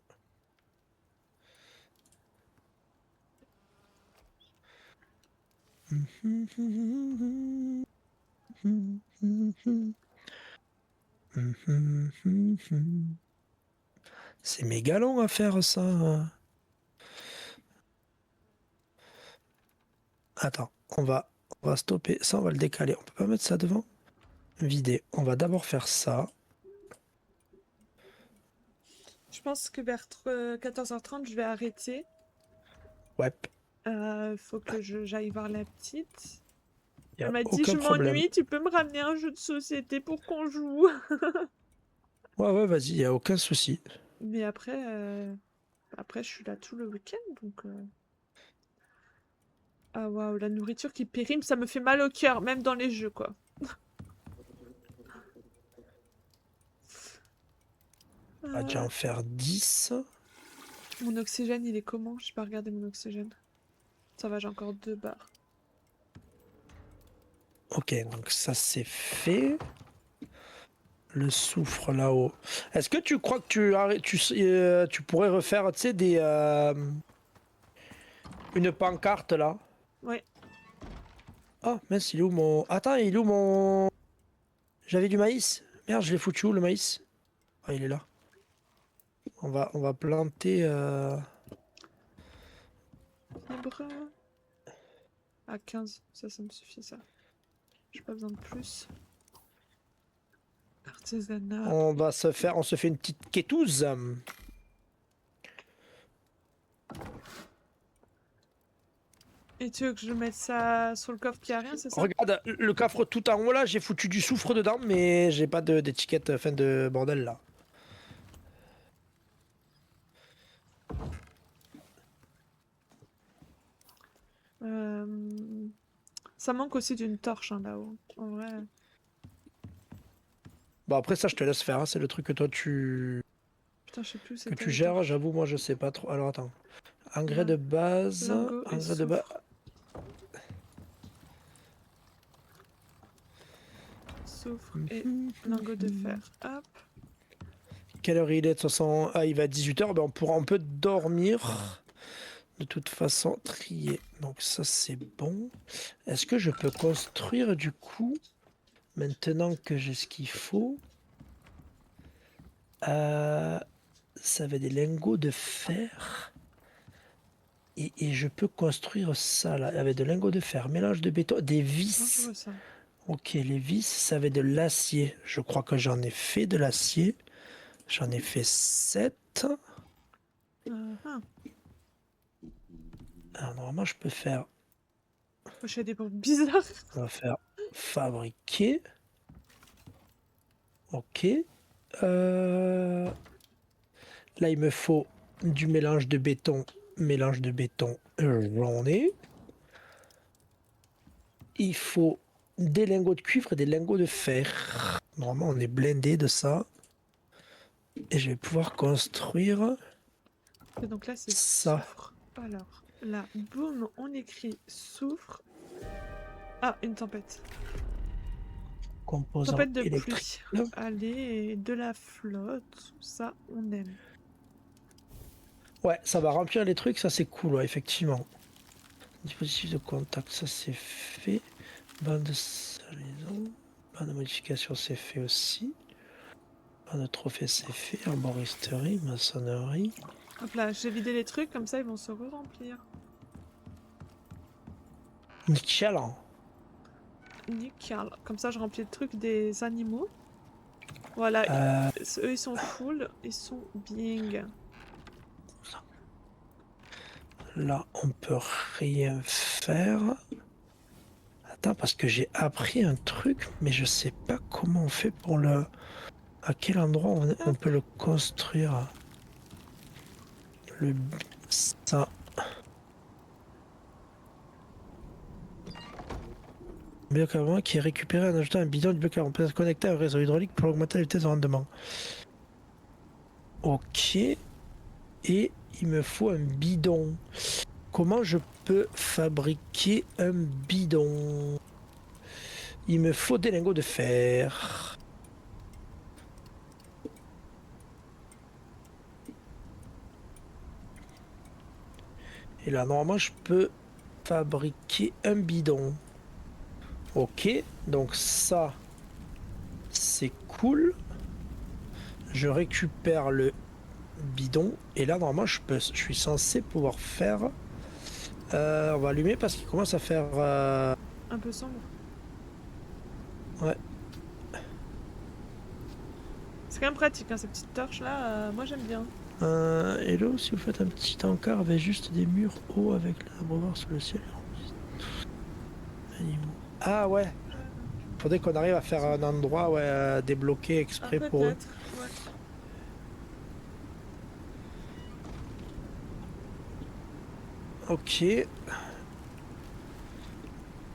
B: C'est méga long à faire ça. Attends, on va stopper. Ça, on va le décaler. On peut pas mettre ça devant? Vider. On va d'abord faire ça.
A: Je pense que vers 14h30, je vais arrêter.
B: Ouais,
A: Faut que j'aille voir la petite.
B: y
A: Elle
B: a
A: m'a dit,
B: aucun
A: je
B: problème.
A: m'ennuie, tu peux me ramener un jeu de société pour qu'on joue.
B: Ouais, ouais, vas-y, y a aucun souci.
A: Mais après, je suis là tout le week-end, donc... Ah waouh, la nourriture qui périme, ça me fait mal au cœur, même dans les jeux, quoi.
B: On va déjà
A: Euh,
B: en faire 10.
A: Mon oxygène, il est comment? J'ai pas regardé mon oxygène. Ça va, j'ai encore 2 barres.
B: Ok, donc ça c'est fait. Le soufre là-haut. Est-ce que tu crois que tu pourrais refaire, tu sais, une pancarte là?
A: Ouais.
B: Oh, mince, il est où mon... Attends, il est où mon... J'avais du maïs. Merde, je l'ai foutu où le maïs? Ah, il est là. On va planter...
A: Fibre. À 15, ça me suffit, ça. J'ai pas besoin de plus. Artisanat.
B: On se fait une petite quétouze.
A: Et tu veux que je mette ça sur le coffre qui a rien, c'est ça?
B: Regarde, le coffre tout en haut là, j'ai foutu du soufre dedans, mais j'ai pas d'étiquette, fin de bordel là.
A: Euh, Ça manque aussi d'une torche, hein, là-haut. En vrai.
B: Bon, après ça, je te laisse faire, hein, c'est le truc que toi
A: Putain, je sais plus où
B: que
A: c'était
B: tu
A: les
B: gères.
A: torches.
B: J'avoue, moi, je sais pas trop. Alors attends. Engrais
A: Lin-
B: de base.
A: Lingot et
B: Engrais de base.
A: soufre. Soufre et lingot de fer. Hop.
B: Quelle heure il est de toute façon? Ah, il va à 18h. Ben, on peut dormir. De toute façon, trier. Donc ça, c'est bon. Est-ce que je peux construire du coup, maintenant que j'ai ce qu'il faut? Ça va des lingots de fer. Et je peux construire ça là, avec de lingots de fer, mélange de béton, des
A: Non, je
B: vis.
A: vois ça.
B: Ok, les vis, ça avait de l'acier. Je crois que j'en ai fait de l'acier. J'en ai fait 7.
A: Ah.
B: Alors normalement, je peux faire,
A: Je fais des bruits bizarres.
B: on va faire fabriquer. Ok. Euh, Là, il me faut du mélange de béton. Mélange de béton, j'en ai. Il faut des lingots de cuivre et des lingots de fer. Normalement, on est blindé de ça. Et je vais pouvoir construire
A: Et donc là, c'est
B: ça.
A: soufre. Alors, là, boum, on écrit soufre. Ah, une tempête.
B: Composant
A: Tempête de
B: électrique.
A: pluie. Allez, de la flotte. Ça, on aime.
B: Ouais, ça va remplir les trucs, ça c'est cool, ouais, effectivement. Dispositif de contact, ça c'est fait. Bande de salaison. Bande de modification, c'est fait aussi. Bande de trophée, c'est fait. Arboristerie, maçonnerie.
A: Hop là, j'ai vidé les trucs, comme ça, ils vont se re-remplir.
B: Nickel.
A: Nickel. Comme ça, je remplis le truc des animaux. Voilà, eux, ils sont full. Ils sont bing.
B: Là, on peut rien faire. Attends, parce que j'ai appris un truc, mais je sais pas comment on fait pour le... À quel endroit on peut le construire. Le... Ça... Biocarbone qui est récupéré en ajoutant un bidon de biocarbone. On peut se connecter à un réseau hydraulique pour augmenter la vitesse de rendement. Ok. Et il me faut un bidon. Comment je peux fabriquer un bidon? Il me faut des lingots de fer. Et là, normalement, je peux fabriquer un bidon. Ok, donc ça, c'est cool. Je récupère le bidon. Et là, normalement, je suis censé pouvoir faire... on va allumer parce qu'il commence à faire...
A: Un peu sombre.
B: Ouais.
A: C'est quand même pratique, hein, ces petites torches-là. Moi, j'aime bien.
B: Hello, si vous faites un petit encart avec juste des murs hauts avec l'abreuvoir sous le ciel. Animaux. Ah ouais. Faudrait qu'on arrive à faire un endroit débloqué exprès pour eux.
A: Peut-être, ouais.
B: Ok.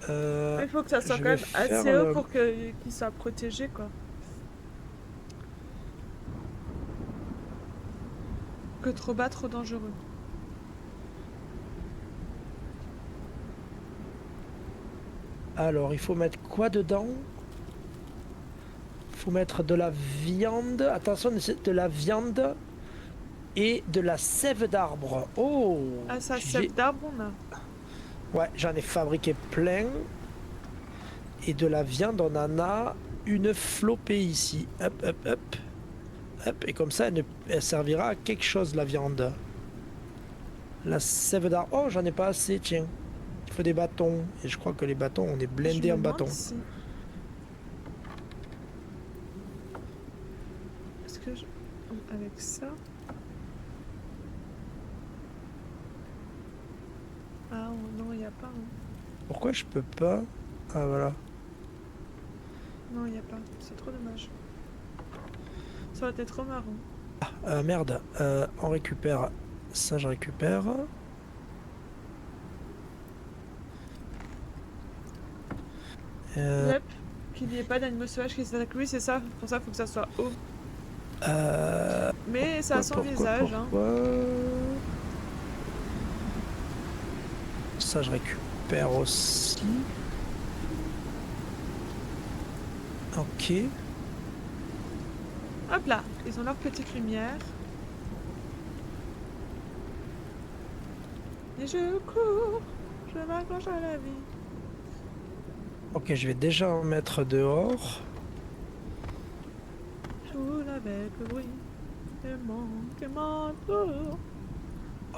A: Il faut que ça soit
B: je
A: quand
B: vais
A: même
B: faire
A: assez haut
B: le-
A: pour qu'il soit protégé, quoi. Que trop bas, trop dangereux.
B: Alors, il faut mettre quoi dedans? Il faut mettre de la viande. Attention, c'est de la viande et de la sève d'arbre. Oh!
A: Ah, ça,
B: j'ai-
A: sève d'arbre, on a.
B: Ouais, j'en ai fabriqué plein. Et de la viande, on en a une flopée ici. Hop, hop, hop. Hop, et comme ça, elle servira à quelque chose, la viande. La sève d'arbre. Oh, j'en ai pas assez, tiens. Il faut des bâtons. Et je crois que les bâtons, on est blindés
A: Je
B: en
A: me demande
B: bâtons.
A: si... Est-ce que je... Avec ça... Ah non, il n'y a pas. Hein.
B: Pourquoi je peux pas? Ah, voilà.
A: Non, il n'y a pas. C'est trop dommage. Ça aurait été trop marrant.
B: Merde. On récupère. Ça, je récupère.
A: Yep. Qu'il n'y ait pas d'animaux sauvages qui s'attaquent. Oui, c'est ça. Pour ça, il faut que ça soit haut. Mais ça a son visage. Hein.
B: Ça, je récupère aussi. Ok.
A: Hop là. Ils ont leur petite lumière. Et je cours. Je m'accroche à la vie.
B: Ok, je vais déjà en mettre dehors.
A: Je roule avec le bruit. Et mon tour.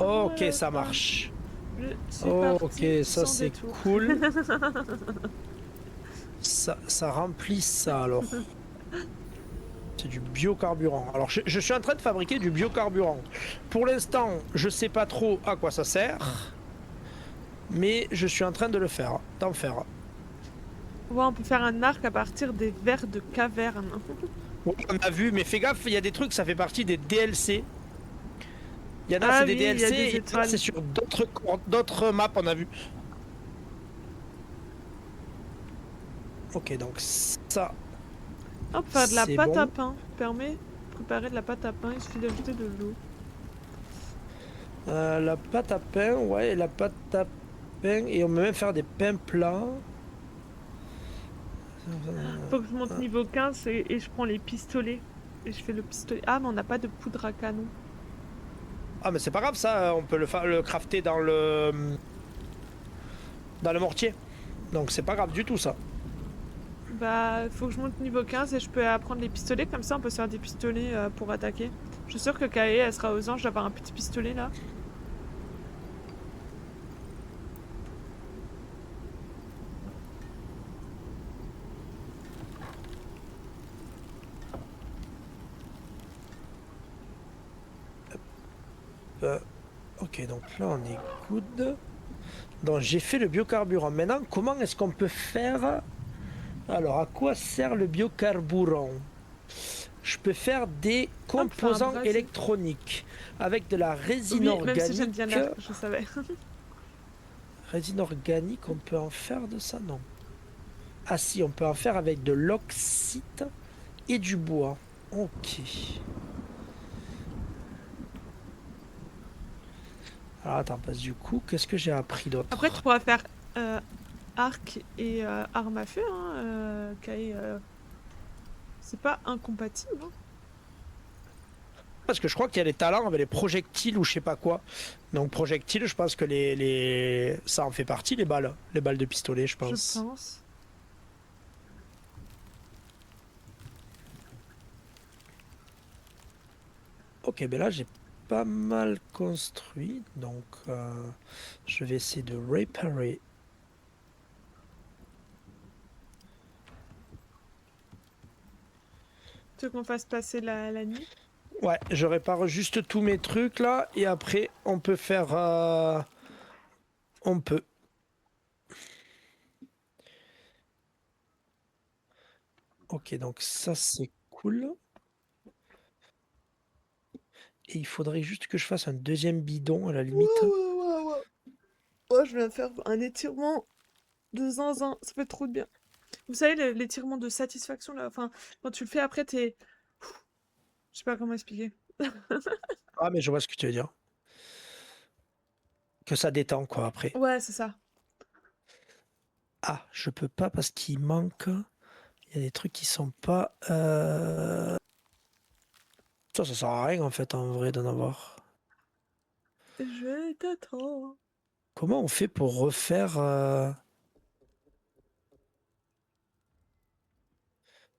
B: Ok, ça marche.
A: Je suis
B: Oh,
A: partie
B: ok, ça
A: sans
B: c'est
A: détour.
B: cool. Ça remplit ça alors. C'est du biocarburant. Alors je suis en train de fabriquer du biocarburant. Pour l'instant, je sais pas trop à quoi ça sert. Mais je suis en train de le faire, d'en faire.
A: Ouais, on peut faire un arc à partir des vers de caverne.
B: Ouais, on a vu, mais fais gaffe, il y a des trucs, ça fait partie des DLC. Il y en a, c'est
A: Ah
B: des
A: oui, il y a
B: DLC,
A: des
B: et il y en a, c'est
A: étoiles.
B: sur d'autres maps, on a vu. Ok, donc ça,
A: On peut faire de la
B: c'est
A: pâte à
B: bon.
A: pain. Permet de préparer de la pâte à pain, il suffit d'ajouter de l'eau.
B: La pâte à pain, ouais, la pâte à pain, et on peut même faire des pains plats.
A: Faut que je monte niveau 15 et je prends les pistolets. Et je fais le pistolet. Ah, mais on n'a pas de poudre à canon.
B: Ah, mais c'est pas grave, ça, on peut le crafter dans le mortier. Donc c'est pas grave du tout, ça.
A: Bah, faut que je monte niveau 15 et je peux apprendre les pistolets. Comme ça, on peut se faire des pistolets pour attaquer. Je suis sûre que Kae, elle sera aux anges d'avoir un petit pistolet là.
B: Euh, ok, donc là, on est good. Donc j'ai fait le biocarburant. Maintenant, comment est-ce qu'on peut faire... Alors, à quoi sert le biocarburant? Je peux faire des
A: On peut faire un
B: composants
A: brasier.
B: électroniques avec de la résine
A: Oui, même si j'aime bien
B: organique.
A: l'arc, je savais.
B: Résine organique, on peut en faire de ça? Non. Ah si, on peut en faire avec de l'oxyde et du bois. Ok. Alors attends, parce que du coup, qu'est-ce que j'ai appris
A: Après, tu
B: d'autre?
A: pourras faire euh, arc et arme à feu, hein, Kae. C'est pas incompatible, hein.
B: Parce que je crois qu'il y a les talents avec les projectiles ou je sais pas quoi. Donc projectiles, je pense que ça en fait partie, les balles de pistolet, je
A: Je
B: pense.
A: pense.
B: Ok, ben là j'ai pas mal construit, donc je vais essayer de réparer.
A: Tu veux qu'on fasse passer la nuit?
B: Ouais, je répare juste tous mes trucs là, et après on peut faire... on peut. Ok, donc ça c'est cool. Et il faudrait juste que je fasse un deuxième bidon à la
A: Ouais,
B: limite.
A: ouais, ouais, ouais. Oh, je viens de faire un étirement de zinzin. Ça fait trop de bien. Vous savez, l'étirement de satisfaction, là, enfin, quand tu le fais après, t'es... Je sais pas comment expliquer.
B: Ah mais je vois ce que tu veux dire. Que ça détend quoi après.
A: Ouais, c'est ça.
B: Ah, je peux pas parce qu'il manque. Il y a des trucs qui sont pas. Ça sert à rien en fait en vrai d'en avoir.
A: Je t'attends.
B: Comment on fait pour refaire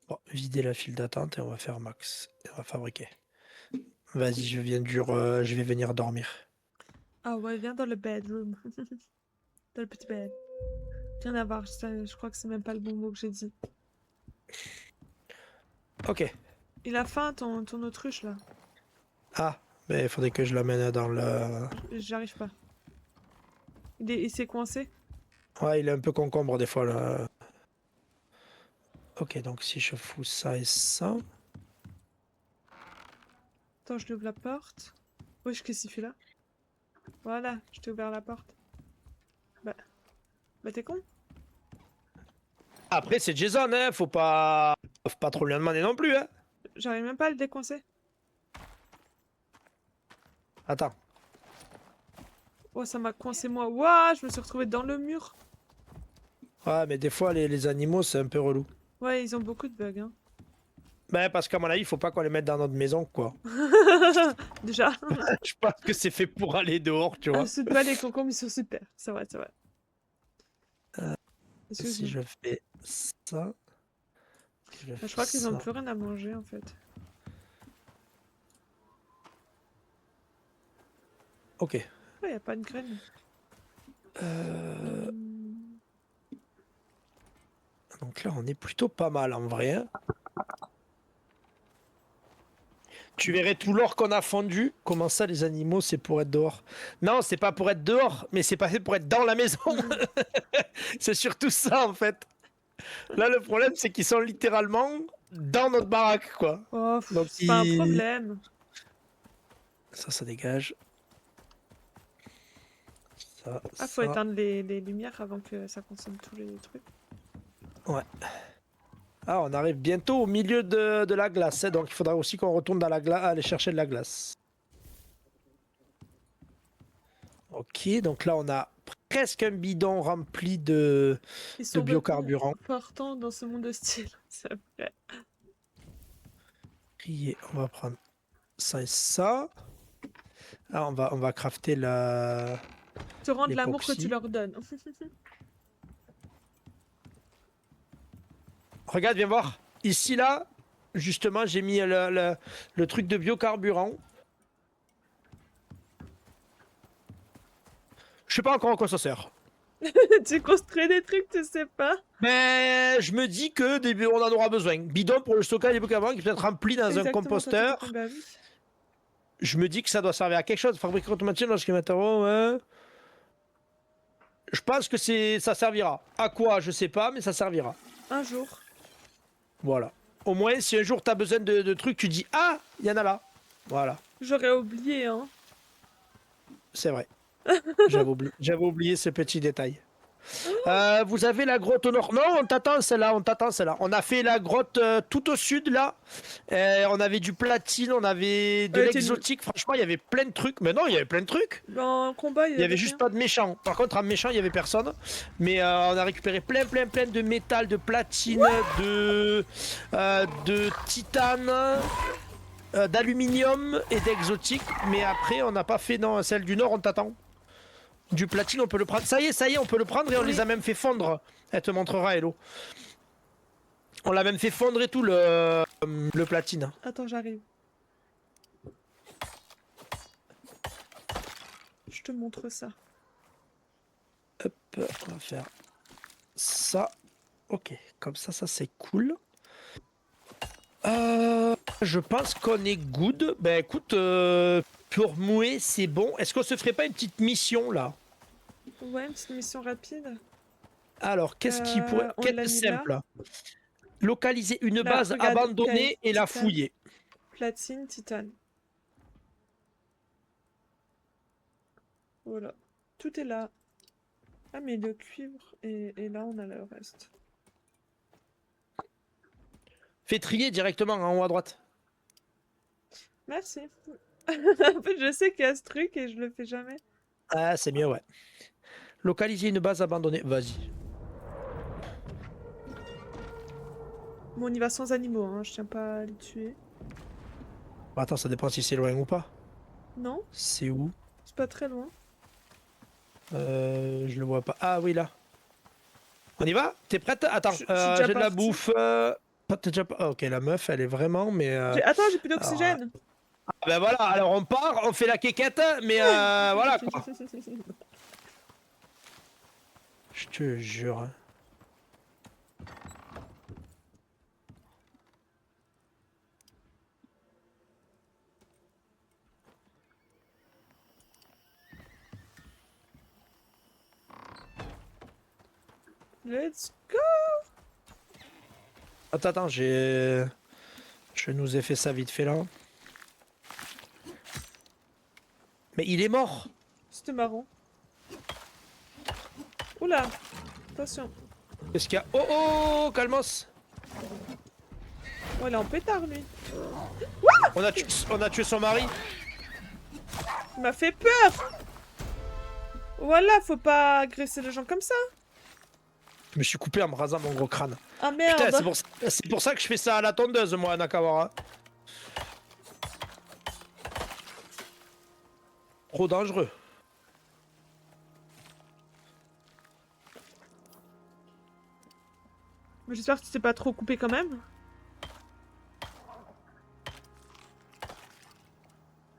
B: bon, vider la file d'attente et on va faire max. Et on va fabriquer. Vas-y, je vais venir dormir.
A: Ah ouais, viens dans le bedroom. Dans le petit bed. Rien à voir, je crois que c'est même pas le bon mot que j'ai dit.
B: Ok.
A: Il a faim, ton autruche, là.
B: Ah, mais il faudrait que je l'amène dans le.
A: J'arrive pas. Il s'est coincé.
B: Ouais, il est un peu concombre des fois là. Ok, donc si je fous ça et ça.
A: Attends, je lui ouvre la porte. Wesh, qu'est-ce qu'il fait là? Voilà, je t'ai ouvert la porte. Bah, bah t'es con.
B: Après, c'est Jason, hein. Faut pas trop lui en demander non plus, hein.
A: J'arrive même pas à le décoincer.
B: Attends.
A: Oh, ça m'a coincé moi. Ouah, je me suis retrouvée dans le mur.
B: Ouais, mais des fois, les animaux, c'est un peu relou.
A: Ouais, ils ont beaucoup de bugs, hein.
B: Ben, parce qu'à mon avis, il faut pas qu'on les mette dans notre maison, quoi.
A: Déjà.
B: Je pense que c'est fait pour aller dehors, tu vois.
A: Ensuite, pas les concombres, ils sont super. C'est vrai, c'est vrai.
B: Euh, si
A: Excuse-moi.
B: je fais ça, je
A: Je
B: fais
A: crois qu'ils ont
B: ça.
A: plus rien à manger, en fait.
B: Ok.
A: Ouais, y a pas de graines.
B: Donc là, on est plutôt pas mal en vrai. Hein. Tu verrais tout l'or qu'on a fondu. Comment ça, les animaux, c'est pour être dehors? Non, c'est pas pour être dehors, mais c'est pas fait pour être dans la maison. C'est surtout ça, en fait. Là, le problème, c'est qu'ils sont littéralement dans notre baraque, quoi.
A: Oh,
B: Donc,
A: c'est pas un problème.
B: ça dégage.
A: Ah, faut
B: Ça.
A: éteindre les lumières avant que ça consomme tous les trucs.
B: Ouais. Ah, on arrive bientôt au milieu de la glace, hein, donc il faudra aussi qu'on retourne dans la glace, aller chercher de la glace. Ok, donc là on a presque un bidon rempli de
A: Ils sont
B: biocarburant.
A: importants dans ce monde hostile, c'est vrai.
B: Trier, on va prendre ça et ça. Ah, on va crafter la
A: Te rendre l'amour que tu
B: l'époxy.
A: leur donnes.
B: Regarde, viens voir. Ici, là, justement, j'ai mis le truc de biocarburant. Je sais pas encore à quoi ça sert.
A: Tu construis des trucs, tu sais pas.
B: Mais je me dis que on en aura besoin. Bidon pour le stockage des biocarburants qui peut être rempli dans un
A: Exactement,
B: composteur.
A: bah oui.
B: Je me dis que ça doit servir à quelque chose. Fabriquer automatique lorsqu'il y a matériaux, ouais. Je pense que ça servira. À quoi, je sais pas, mais ça servira.
A: Un jour.
B: Voilà. Au moins, si un jour tu as besoin de trucs, tu dis ah, il y en a là. Voilà,
A: J'aurais oublié, hein.
B: c'est vrai. J'avais oublié ce petit détail. Vous avez la grotte au nord. Non, on t'attend celle-là, on t'attend celle-là. On a fait la grotte tout au sud là. On avait du platine, on avait de l'exotique. Franchement, il y avait plein de trucs. Mais non, il y avait plein de trucs.
A: En combat,
B: Il y avait juste pas de méchants. Par contre, en méchant, il y avait personne. Mais on a récupéré plein de métal, de platine, de titane, d'aluminium et d'exotique. Mais après, on n'a pas fait non celle du nord. On t'attend. Du platine, on peut le prendre. Ça y est, on peut le prendre et on les a même fait fondre. Elle te montrera, Hello. On l'a même fait fondre et tout, le platine.
A: Attends, j'arrive. Je te montre ça.
B: Hop, on va faire ça. Ok, comme ça c'est cool. Je pense qu'on est good. Ben écoute, pour mouer, c'est bon. Est-ce qu'on se ferait pas une petite mission là?
A: Ouais, une petite mission rapide.
B: Alors, qu'est-ce qui pourrait...
A: On
B: Quête
A: l'a mis
B: simple. Là. Localiser une
A: là,
B: base
A: regarde,
B: abandonnée et la
A: titane,
B: fouiller.
A: Platine, titane. Voilà. Tout est là. Ah, mais le cuivre, et là, on a le reste.
B: Fais trier directement en haut à droite.
A: Merci. En fait, je sais qu'il y a ce truc et je le fais jamais.
B: Ah, c'est mieux, ouais. Localiser une base abandonnée. Vas-y.
A: Bon, on y va sans animaux, hein. Je tiens pas à les tuer.
B: Attends, ça dépend si c'est loin ou pas.
A: Non,
B: C'est où?
A: c'est pas très loin.
B: Je le vois pas. Ah oui, là. On y va? T'es prête? Attends,
A: Je suis déjà
B: j'ai de la
A: partie.
B: bouffe. T'es déjà pas... ah, ok, la meuf, elle est vraiment, mais...
A: Attends, j'ai plus
B: alors,
A: d'oxygène.
B: ah, ben voilà, alors on part, on fait la quéquette, mais voilà quoi. Je te jure. Hein.
A: Let's go.
B: Attends, j'ai... Je nous ai fait ça vite fait là. Mais il est mort.
A: C'était marrant. Oula, attention.
B: Qu'est-ce qu'il y a? Oh oh, calmos.
A: Oh, il est en pétard, lui.
B: On a tué son mari.
A: Il m'a fait peur. Voilà, faut pas agresser les gens comme ça.
B: Je me suis coupé en me rasant mon gros crâne.
A: Ah merde.
B: Putain, c'est pour ça que je fais ça à la tondeuse, moi, Nakawara. Trop dangereux.
A: Mais j'espère que tu t'es pas trop coupé quand même.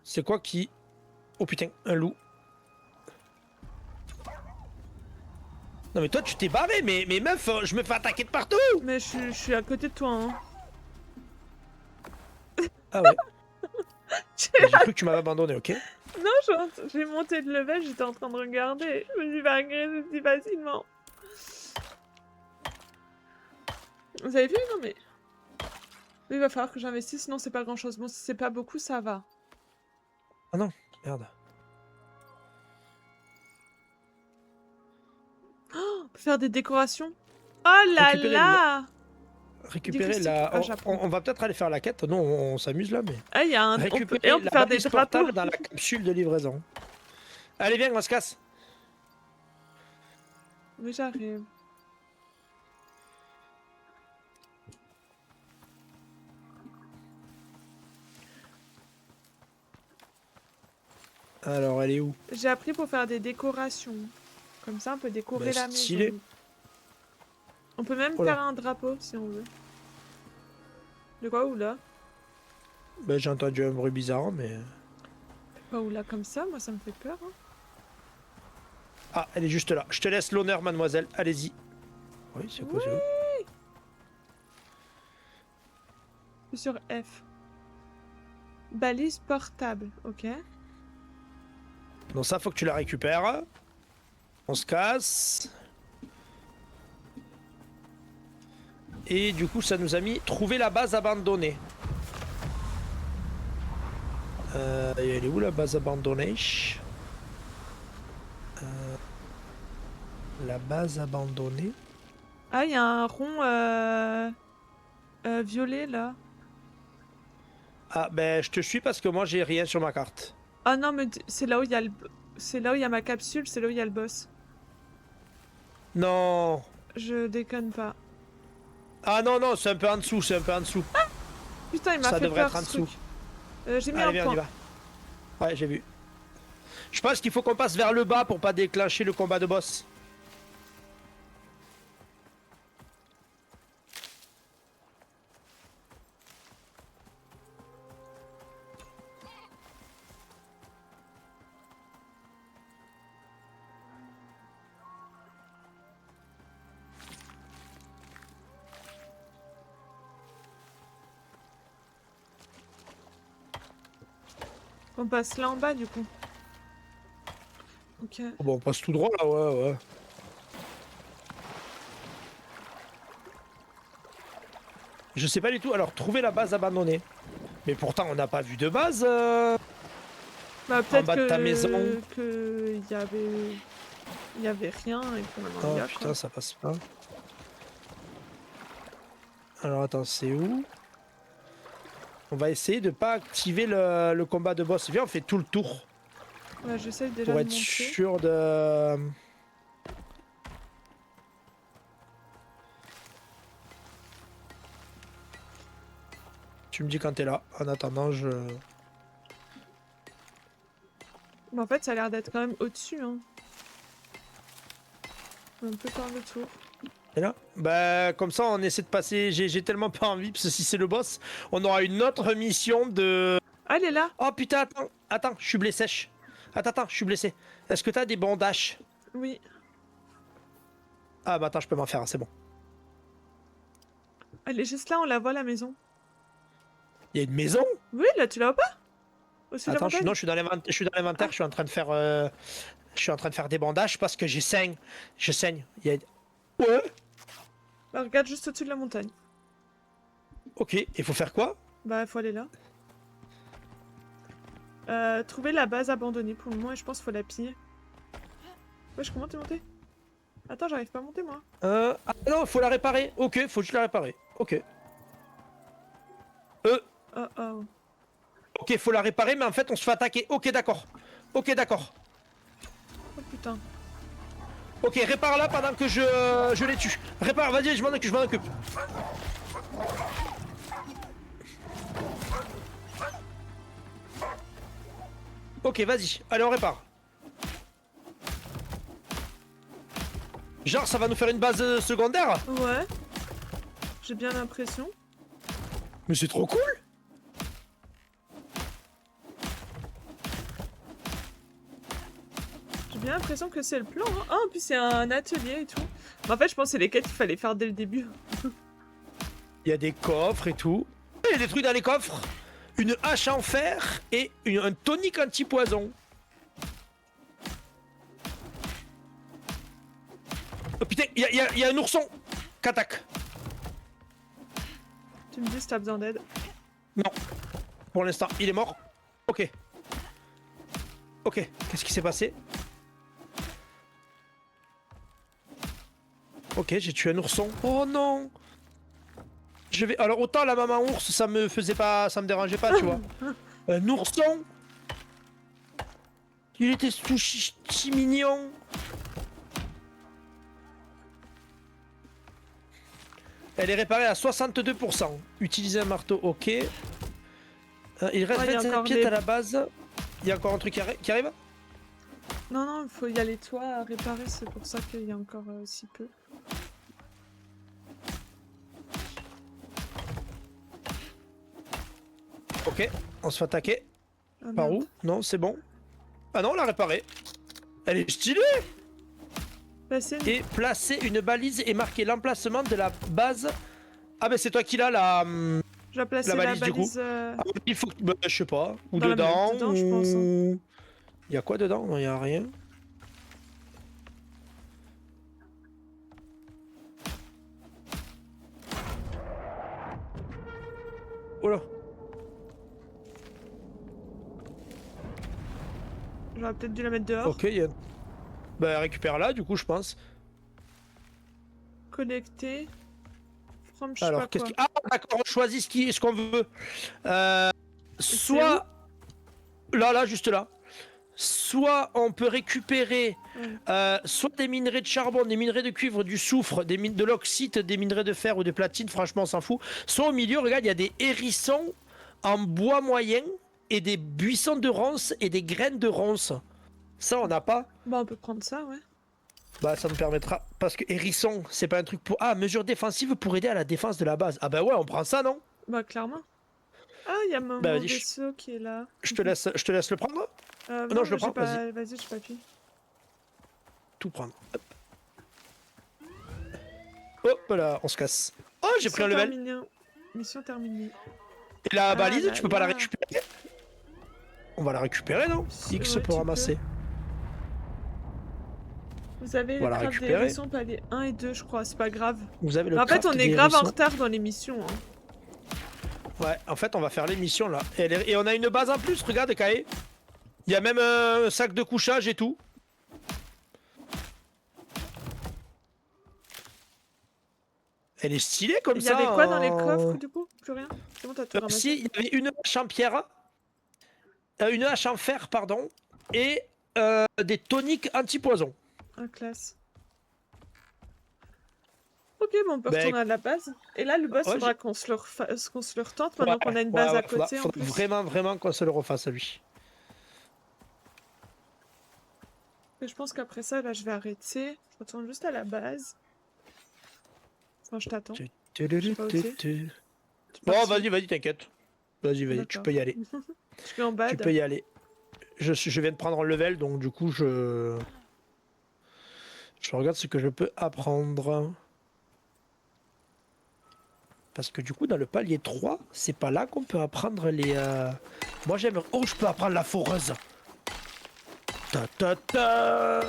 B: C'est quoi qui... Oh putain, un loup. Non mais toi tu t'es barré, mais meuf, je me fais attaquer de partout.
A: Mais je suis à côté de toi, hein.
B: Ah ouais.
A: J'ai
B: J'ai cru que tu m'avais abandonné, ok?
A: Non, j'ai monté de level, j'étais en train de regarder. Je me suis fait agresser si facilement. Vous avez vu? Non mais... Oui, il va falloir que j'investisse, sinon c'est pas grand chose. Bon, si c'est pas beaucoup, ça va.
B: Ah non, merde.
A: On peut faire des décorations. Oh là
B: Récupérer
A: là!
B: Récupérer
A: Des
B: la...
A: Ah, j'apprends.
B: on va peut-être aller faire la quête. Non, on s'amuse là, mais...
A: Ah, il y a un...
B: Récupérer
A: Et on peut
B: la
A: faire des
B: balise
A: drapeaux.
B: portable dans la capsule de livraison. Allez, viens, on se casse.
A: Oui, j'arrive.
B: Alors, elle est où?
A: J'ai appris pour faire des décorations. Comme ça, on peut décorer
B: Bah,
A: la
B: stylé.
A: maison. On peut même
B: Oh là.
A: faire un drapeau, si on veut. De quoi, ou là?
B: Bah, j'ai entendu un bruit bizarre, mais...
A: Pas ou là, comme ça, moi ça me fait peur. Hein.
B: Ah, elle est juste là. Je te laisse l'honneur, mademoiselle. Allez-y. Oui, c'est quoi ça?
A: Sur F. Balise portable, ok.
B: Donc ça, faut que tu la récupères. On se casse. Et du coup, ça nous a mis trouver la base abandonnée. Elle est où la base abandonnée? La base abandonnée.
A: Ah, il y a un rond violet là.
B: Ah, ben je te suis parce que moi j'ai rien sur ma carte.
A: Ah non, mais c'est là où il y a le... C'est là où il y a ma capsule, c'est là où il y a le boss.
B: Non.
A: Je déconne pas.
B: Ah non, non, c'est un peu en dessous, c'est un peu en dessous.
A: Putain, il m'a
B: Ça
A: fait
B: devrait
A: peur
B: être en
A: ce
B: dessous.
A: truc. J'ai mis
B: Allez,
A: un
B: viens, on y
A: point.
B: va. Ouais, j'ai vu. Je pense qu'il faut qu'on passe vers le bas pour pas déclencher le combat de boss.
A: On passe là en bas du coup. Ok.
B: Bon, on passe tout droit là, ouais, ouais. Je sais pas du tout. Alors, trouver la base abandonnée. Mais pourtant, on n'a pas vu de base.
A: Bah peut-être
B: bas de ta maison.
A: que il y avait rien et que maintenant il
B: Oh
A: y a
B: putain,
A: quoi.
B: ça passe pas. Alors, attends, c'est où? On va essayer de pas activer le combat de boss. Viens, on fait tout le tour.
A: Ouais, j'essaie déjà
B: Pour
A: de
B: être
A: monter.
B: sûr de... Tu me dis quand t'es là. En attendant, je...
A: Mais en fait, ça a l'air d'être quand même au-dessus, hein. On peut faire le tour.
B: T'es là? Bah, comme ça, on essaie de passer... J'ai tellement pas envie, parce que si c'est le boss, on aura une autre mission de...
A: Ah, elle est là?
B: Oh putain, attends, attends, je suis blessé sèche. Attends, je suis blessé. Est-ce que t'as des bandages?
A: Oui.
B: Ah bah attends, je peux m'en faire, c'est bon.
A: Elle est juste là, on la voit la maison.
B: Il y a une maison?
A: Oui, là, tu la vois pas? Au-dessus de la
B: Attends,
A: montagne.
B: non, je suis dans l'inventaire,
A: Ah.
B: je suis en train de faire... Je suis en train de faire des bandages parce que j'ai saigne. Je saigne. Il y a... Ouais.
A: Bah, regarde juste au-dessus de la montagne.
B: Ok, il faut faire quoi?
A: Bah, faut aller là. Trouver la base abandonnée pour le moment et je pense qu'il faut la piller. Wesh, comment t'es monté? Attends, j'arrive pas à monter moi.
B: Ah non, faut la réparer. Ok, faut juste la réparer. Ok.
A: Oh oh.
B: Ok, faut la réparer, mais en fait, on se fait attaquer. Ok, d'accord. Ok, d'accord.
A: Oh putain.
B: Ok, répare-la pendant que je les tue. Répare, vas-y, je m'en occupe. Ok, vas-y. Allez, on répare. Genre, ça va nous faire une base secondaire?
A: Ouais. J'ai bien l'impression.
B: Mais c'est trop cool.
A: J'ai J'ai l'impression que c'est le plan. Hein. Ah, en plus, c'est un atelier et tout. Mais en fait, je pense que c'est les quêtes qu'il fallait faire dès le début.
B: Il y a des coffres et tout. Il y a des trucs dans les coffres. Une hache en fer et un tonique anti-poison. Oh putain, il y a un ourson qui attaque.
A: Tu me dis si t'as besoin d'aide.
B: Non. Pour l'instant, il est mort. Ok. Ok, qu'est-ce qui s'est passé? Ok, j'ai tué un ourson. Oh non. Je vais. Alors autant la maman ours, ça me faisait pas, ça me dérangeait pas, tu vois. Un ourson. Il était tout si mignon. Elle est réparée à 62%. Utiliser un marteau, ok. Il reste
A: Ouais,
B: 25 pièces à la base. Il y a encore un truc qui arrive?
A: Non, non, il faut y aller toi à réparer, c'est pour ça qu'il y a encore si peu.
B: Ok, on se fait attaquer.
A: Ah,
B: Par
A: merde.
B: où? Non, c'est bon. Ah non, on l'a réparée. Elle est stylée!
A: Bah, c'est une-
B: Et placer une balise et marquer l'emplacement de la base. Ah bah c'est toi qui l'as la
A: Je vais placer la
B: balise, du coup.
A: balise
B: Il faut que... bah, je sais pas. Ou
A: dans
B: dedans,
A: dedans, je pense. Hein.
B: ou... Il y a quoi dedans? Non, il y a rien. Oh là.
A: J'aurais peut-être dû la mettre dehors.
B: Ok, il y a... Bah récupère là, du coup, je pense.
A: Connecté. From je sais
B: Alors,
A: pas
B: qu'est-ce
A: quoi.
B: qui... Ah d'accord, on choisit ce qu'on veut. Euh... Soit... Là, juste là. Soit on peut récupérer soit des minerais de charbon, des minerais de cuivre, du soufre, de l'oxyde, des minerais de fer ou de platine, franchement on s'en fout. Soit au milieu, regarde, il y a des hérissons en bois moyen et des buissons de ronces et des graines de ronces. Ça on n'a pas.
A: Bah, on peut prendre ça, ouais.
B: Bah ça me permettra. Parce que hérisson, c'est pas un truc pour... Ah, mesure défensive pour aider à la défense de la base. Ah bah ouais, on prend ça, non?
A: Bah, clairement. Ah, il y a mon,
B: Bah
A: mon
B: vas-y,
A: vaisseau qui est là.
B: je te laisse le prendre. Non, je le
A: j'ai
B: prends, vas-y.
A: pas... Vas-y, j'ai pas appuyé.
B: Tout prendre. Hop. Hop là, on se casse. Oh, j'ai pris un level.
A: Mission terminée.
B: Et la
A: Ah
B: balise,
A: là
B: tu peux pas la
A: là.
B: récupérer? On va la récupérer, non? X
A: Ouais,
B: pour
A: tu
B: ramasser.
A: Vous avez
B: On va
A: le
B: la
A: craft des
B: récupérer.
A: hérissons palier 1 et 2, je crois. C'est pas grave.
B: Vous avez le
A: Mais en fait,
B: craft
A: on est
B: des
A: grave en
B: hérissons.
A: retard dans les missions. Hein.
B: Ouais, en fait, on va faire l'émission là. Et on a une base en plus, regarde, Kae. Il y a même un sac de couchage et tout. Elle est stylée comme
A: Il y
B: ça.
A: avait quoi dans les coffres, du coup? Plus rien? C'est bon, t'as tout ramassé?
B: Si, il y avait une hache en pierre. Une hache en fer, pardon. Et des toniques anti-poison.
A: Ah, classe. Ok, bon, on peut
B: Ben,
A: retourner à la base. Et là, le boss,
B: ouais,
A: faudra qu'on se le retente maintenant qu'on a une base à côté en
B: faudra
A: plus.
B: vraiment qu'on se le refasse à lui.
A: Et je pense qu'après ça, là, je vais arrêter. Je retourne juste à la base. Enfin, je t'attends.
B: Bon, vas-y, t'inquiète. Vas-y, tu peux y aller.
A: Je suis en bas.
B: Tu peux y aller. Je viens de prendre un level, donc du coup, je regarde ce que je peux apprendre. Parce que du coup, dans le palier 3, c'est pas là qu'on peut apprendre les... Moi, j'aime... Oh, je peux apprendre la foreuse. Ta ta ta.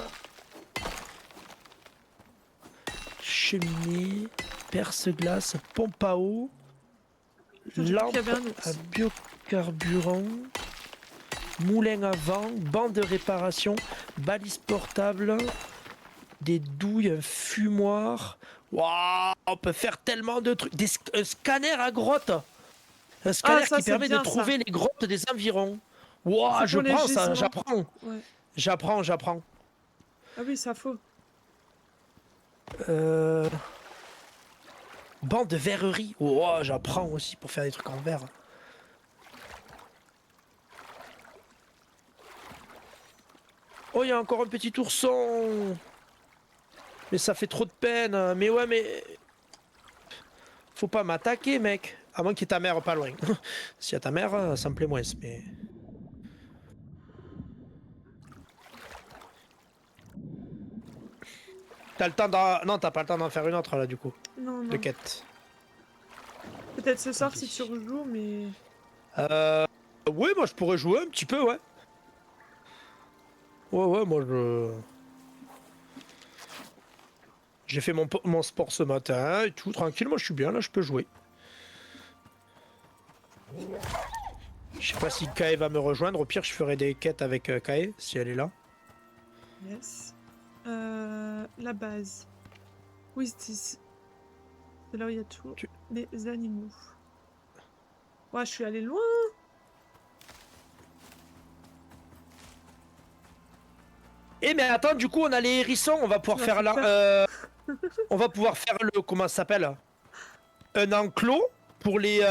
B: Cheminée, perce-glace, pompe à eau, lampe à biocarburant, moulin à vent, banc de réparation, balise portable, des douilles, un fumoir. Waouh, on peut faire tellement de trucs. Un scanner à grotte. Un scanner
A: ça,
B: qui
A: c'est
B: permet de
A: bien,
B: trouver
A: ça.
B: les grottes des environs. Waouh,
A: C'est
B: je
A: pour les
B: prends ça,
A: gisements.
B: j'apprends.
A: Ouais.
B: J'apprends.
A: Ah oui, ça faut.
B: Banc de verrerie. Oh, j'apprends aussi pour faire des trucs en verre. Oh, il y a encore un petit ourson. Mais ça fait trop de peine. Mais ouais, mais... Faut pas m'attaquer, mec. À moins qu'il y ait ta mère pas loin. S'il y a ta mère, ça me plaît moins. Mais... T'as le temps d'en... Non, t'as pas le temps d'en faire une autre là du coup,
A: Non,
B: de
A: non.
B: quête.
A: Peut-être ce soir
B: Ok.
A: si tu rejoues, mais...
B: Ouais, moi je pourrais jouer un petit peu, ouais. Ouais, moi je... J'ai fait mon sport ce matin et tout, tranquille, moi je suis bien là, je peux jouer. Je sais pas si Kae va me rejoindre, au pire je ferai des quêtes avec Kae, si elle est là.
A: Yes. La base. Où is-this? C'est là où il y a tous
B: Tu-
A: les animaux. Ouais, je suis allée loin.
B: Eh mais attends, du coup on a les hérissons, on va pouvoir
A: m'as
B: faire
A: fait
B: là... on va pouvoir faire le... Comment ça s'appelle? Un enclos pour les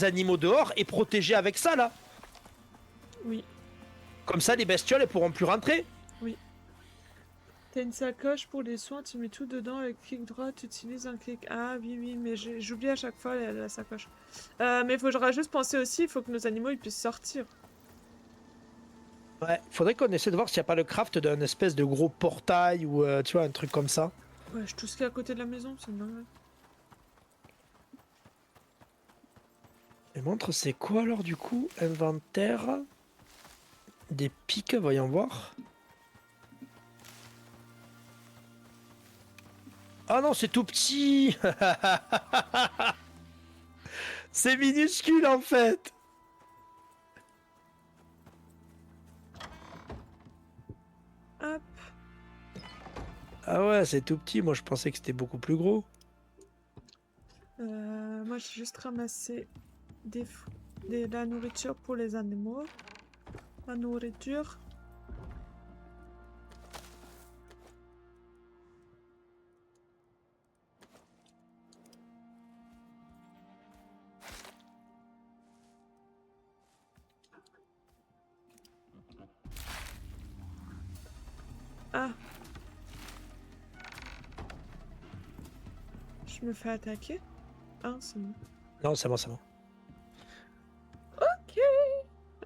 B: animaux dehors et protéger avec ça là.
A: Oui,
B: Comme ça les bestioles elles pourront plus rentrer.
A: oui. T'as une sacoche pour les soins, tu mets tout dedans avec clic droit, tu utilises un clic... Ah oui, mais j'oublie à chaque fois la sacoche. Mais faudra juste penser aussi, il faut que nos animaux ils puissent sortir.
B: Ouais, faudrait qu'on essaie de voir s'il n'y a pas le craft d'un espèce de gros portail ou tu vois un truc comme ça.
A: Ouais, tout ce qui est à côté de la maison, c'est dingue.
B: Et montre c'est quoi alors du coup? Inventaire. Des pics, voyons voir. Ah non, c'est tout petit. C'est minuscule en fait.
A: Hop.
B: Ah ouais, c'est tout petit. Moi je pensais que c'était beaucoup plus gros.
A: Moi j'ai juste ramassé de la nourriture pour les animaux. La nourriture. Ah. Je me fais attaquer. Ah, c'est bon.
B: Non, c'est bon, c'est bon.
A: Ok.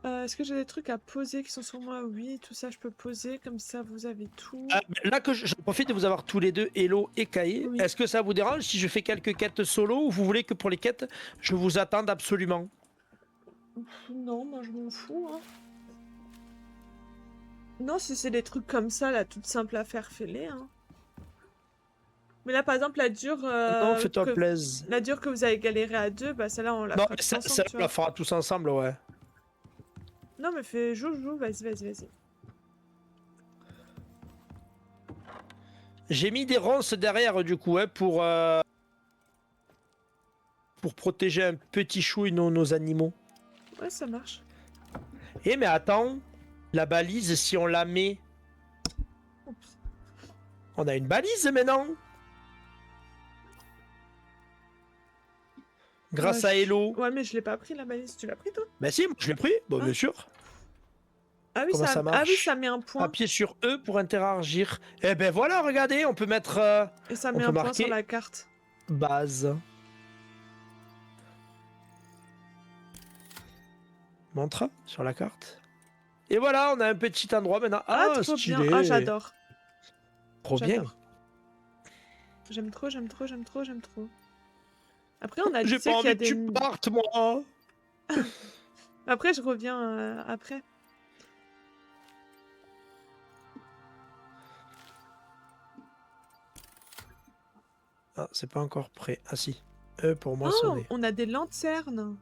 A: Est-ce que j'ai des trucs à poser qui sont sur moi? Oui, tout ça je peux poser, comme ça vous avez tout.
B: Ah, là que je profite de vous avoir tous les deux, Hello et Kae,
A: Oui.
B: est-ce que ça vous dérange si je fais quelques quêtes solo ou vous voulez que pour les quêtes, je vous attende absolument?
A: Non, moi je m'en fous, hein. Non, si c'est des trucs comme ça, là, toutes simples à faire, fais-les, hein. Mais là, par exemple,
B: Non, fais-toi plaisir.
A: la dure que vous avez galéré à deux, bah celle-là, on la
B: Non,
A: fera tous
B: ça,
A: ensemble, tu
B: on la
A: vois.
B: fera tous ensemble, ouais.
A: Non, mais fais joue, vas-y.
B: J'ai mis des ronces derrière du coup, hein, pour protéger un petit chou et nos animaux.
A: Ouais, ça marche.
B: Eh mais attends, la balise, si on la met...
A: Oups.
B: On a une balise maintenant. Grâce à Hello.
A: Ouais, mais je l'ai pas pris, la balise. Tu l'as pris, toi?
B: Bah si, moi, je l'ai pris, bon,
A: Ah.
B: bien sûr.
A: Ah oui,
B: Comment ça marche?
A: Ah oui, ça met un point.
B: Appuyez sur E pour interagir. Eh ben voilà, regardez, on peut mettre...
A: Et ça
B: on
A: met
B: peut
A: un point sur
B: marquer
A: la carte.
B: base. Montre sur la carte. Et voilà, on a un petit endroit maintenant.
A: Ah,
B: Ah,
A: trop
B: stylé.
A: bien. Ah, j'adore.
B: Trop bien.
A: J'adore. J'aime trop. Après, on a dit
B: J'ai pas
A: qu'il y a
B: envie que
A: des...
B: tu partes, moi.
A: Après, je reviens après.
B: Ah, c'est pas encore prêt. Ah si. E pour
A: Oh,
B: moissonner.
A: on a des lanternes.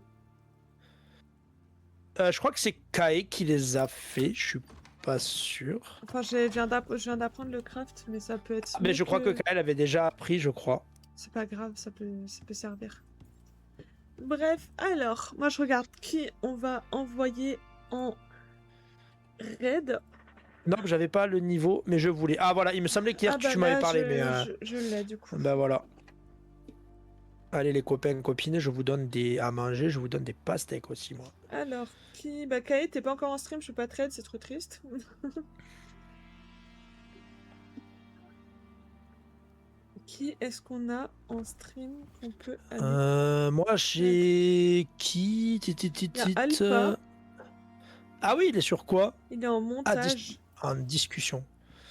B: Je crois que c'est Kae qui les a fait. Je suis pas sûr.
A: Enfin, je viens d'apprendre le craft, mais ça peut être...
B: Mais
A: mieux
B: je crois que Kae l'avait déjà appris, je crois.
A: C'est pas grave, ça peut servir. Bref, alors, moi je regarde qui on va envoyer en raid.
B: Non, j'avais pas le niveau, mais je voulais. Ah voilà, il me semblait qu'hier
A: Ah bah
B: tu m'avais
A: là,
B: parlé, mais...
A: je l'ai du coup.
B: Bah voilà. Allez les copains, copines, je vous donne des à manger, je vous donne des pastèques aussi, moi.
A: Alors, qui... Bah Kae, t'es pas encore en stream, je peux pas trade, c'est trop triste. Qui est-ce qu'on a en stream qu'on peut aller?
B: Moi j'ai... Qui...
A: Il y a Alpha,
B: Ah oui, il est sur quoi?
A: il est en montage.
B: En discussion.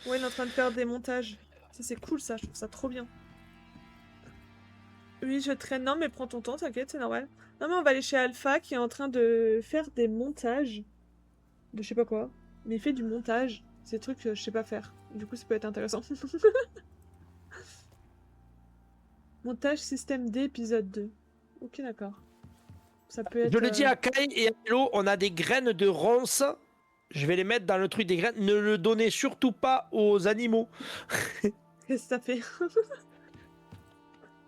A: Ouais, il est en train de faire des montages. Ça, c'est cool, ça. Je trouve ça trop bien. Oui, je traîne. Non, mais prends ton temps, t'inquiète, c'est normal. Non, mais on va aller chez Alpha qui est en train de faire des montages. De je sais pas quoi. Mais il fait du montage. C'est des trucs que je sais pas faire. Du coup, ça peut être intéressant. Montage système D, épisode 2. Ok, d'accord. Ça peut être...
B: Je le dis à Kai et à Hello, on a des graines de ronces. Je vais les mettre dans le truc des graines. Ne le donnez surtout pas aux animaux.
A: Qu'est-ce que ça fait?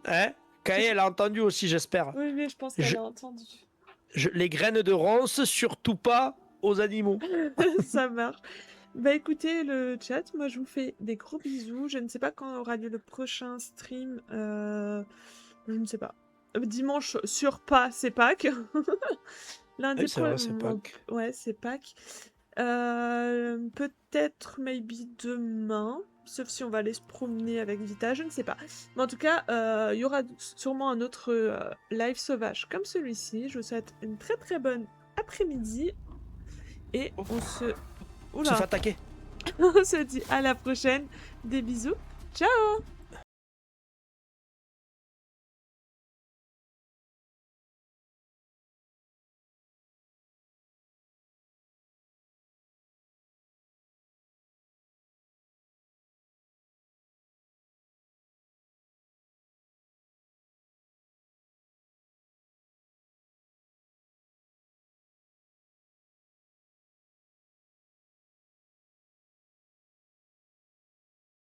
B: Hein? Kai, elle a entendu aussi, j'espère.
A: Oui, mais je pense qu'elle a entendu.
B: Les graines de ronces, surtout pas aux animaux.
A: Ça marche. Bah écoutez le chat, moi je vous fais des gros bisous. Je ne sais pas quand aura lieu le prochain stream. Je ne sais pas. Dimanche sur pas, c'est Pâques. Lundi
B: Oui, c'est vrai, c'est Pâques.
A: Ouais, c'est Pâques. Peut-être, maybe demain. Sauf si on va aller se promener avec Vita, je ne sais pas. Mais en tout cas, il y aura sûrement un autre live sauvage comme celui-ci. Je vous souhaite une très très bonne après-midi. Et on se...
B: On se fait attaquer.
A: On se dit à la prochaine. Des bisous. Ciao!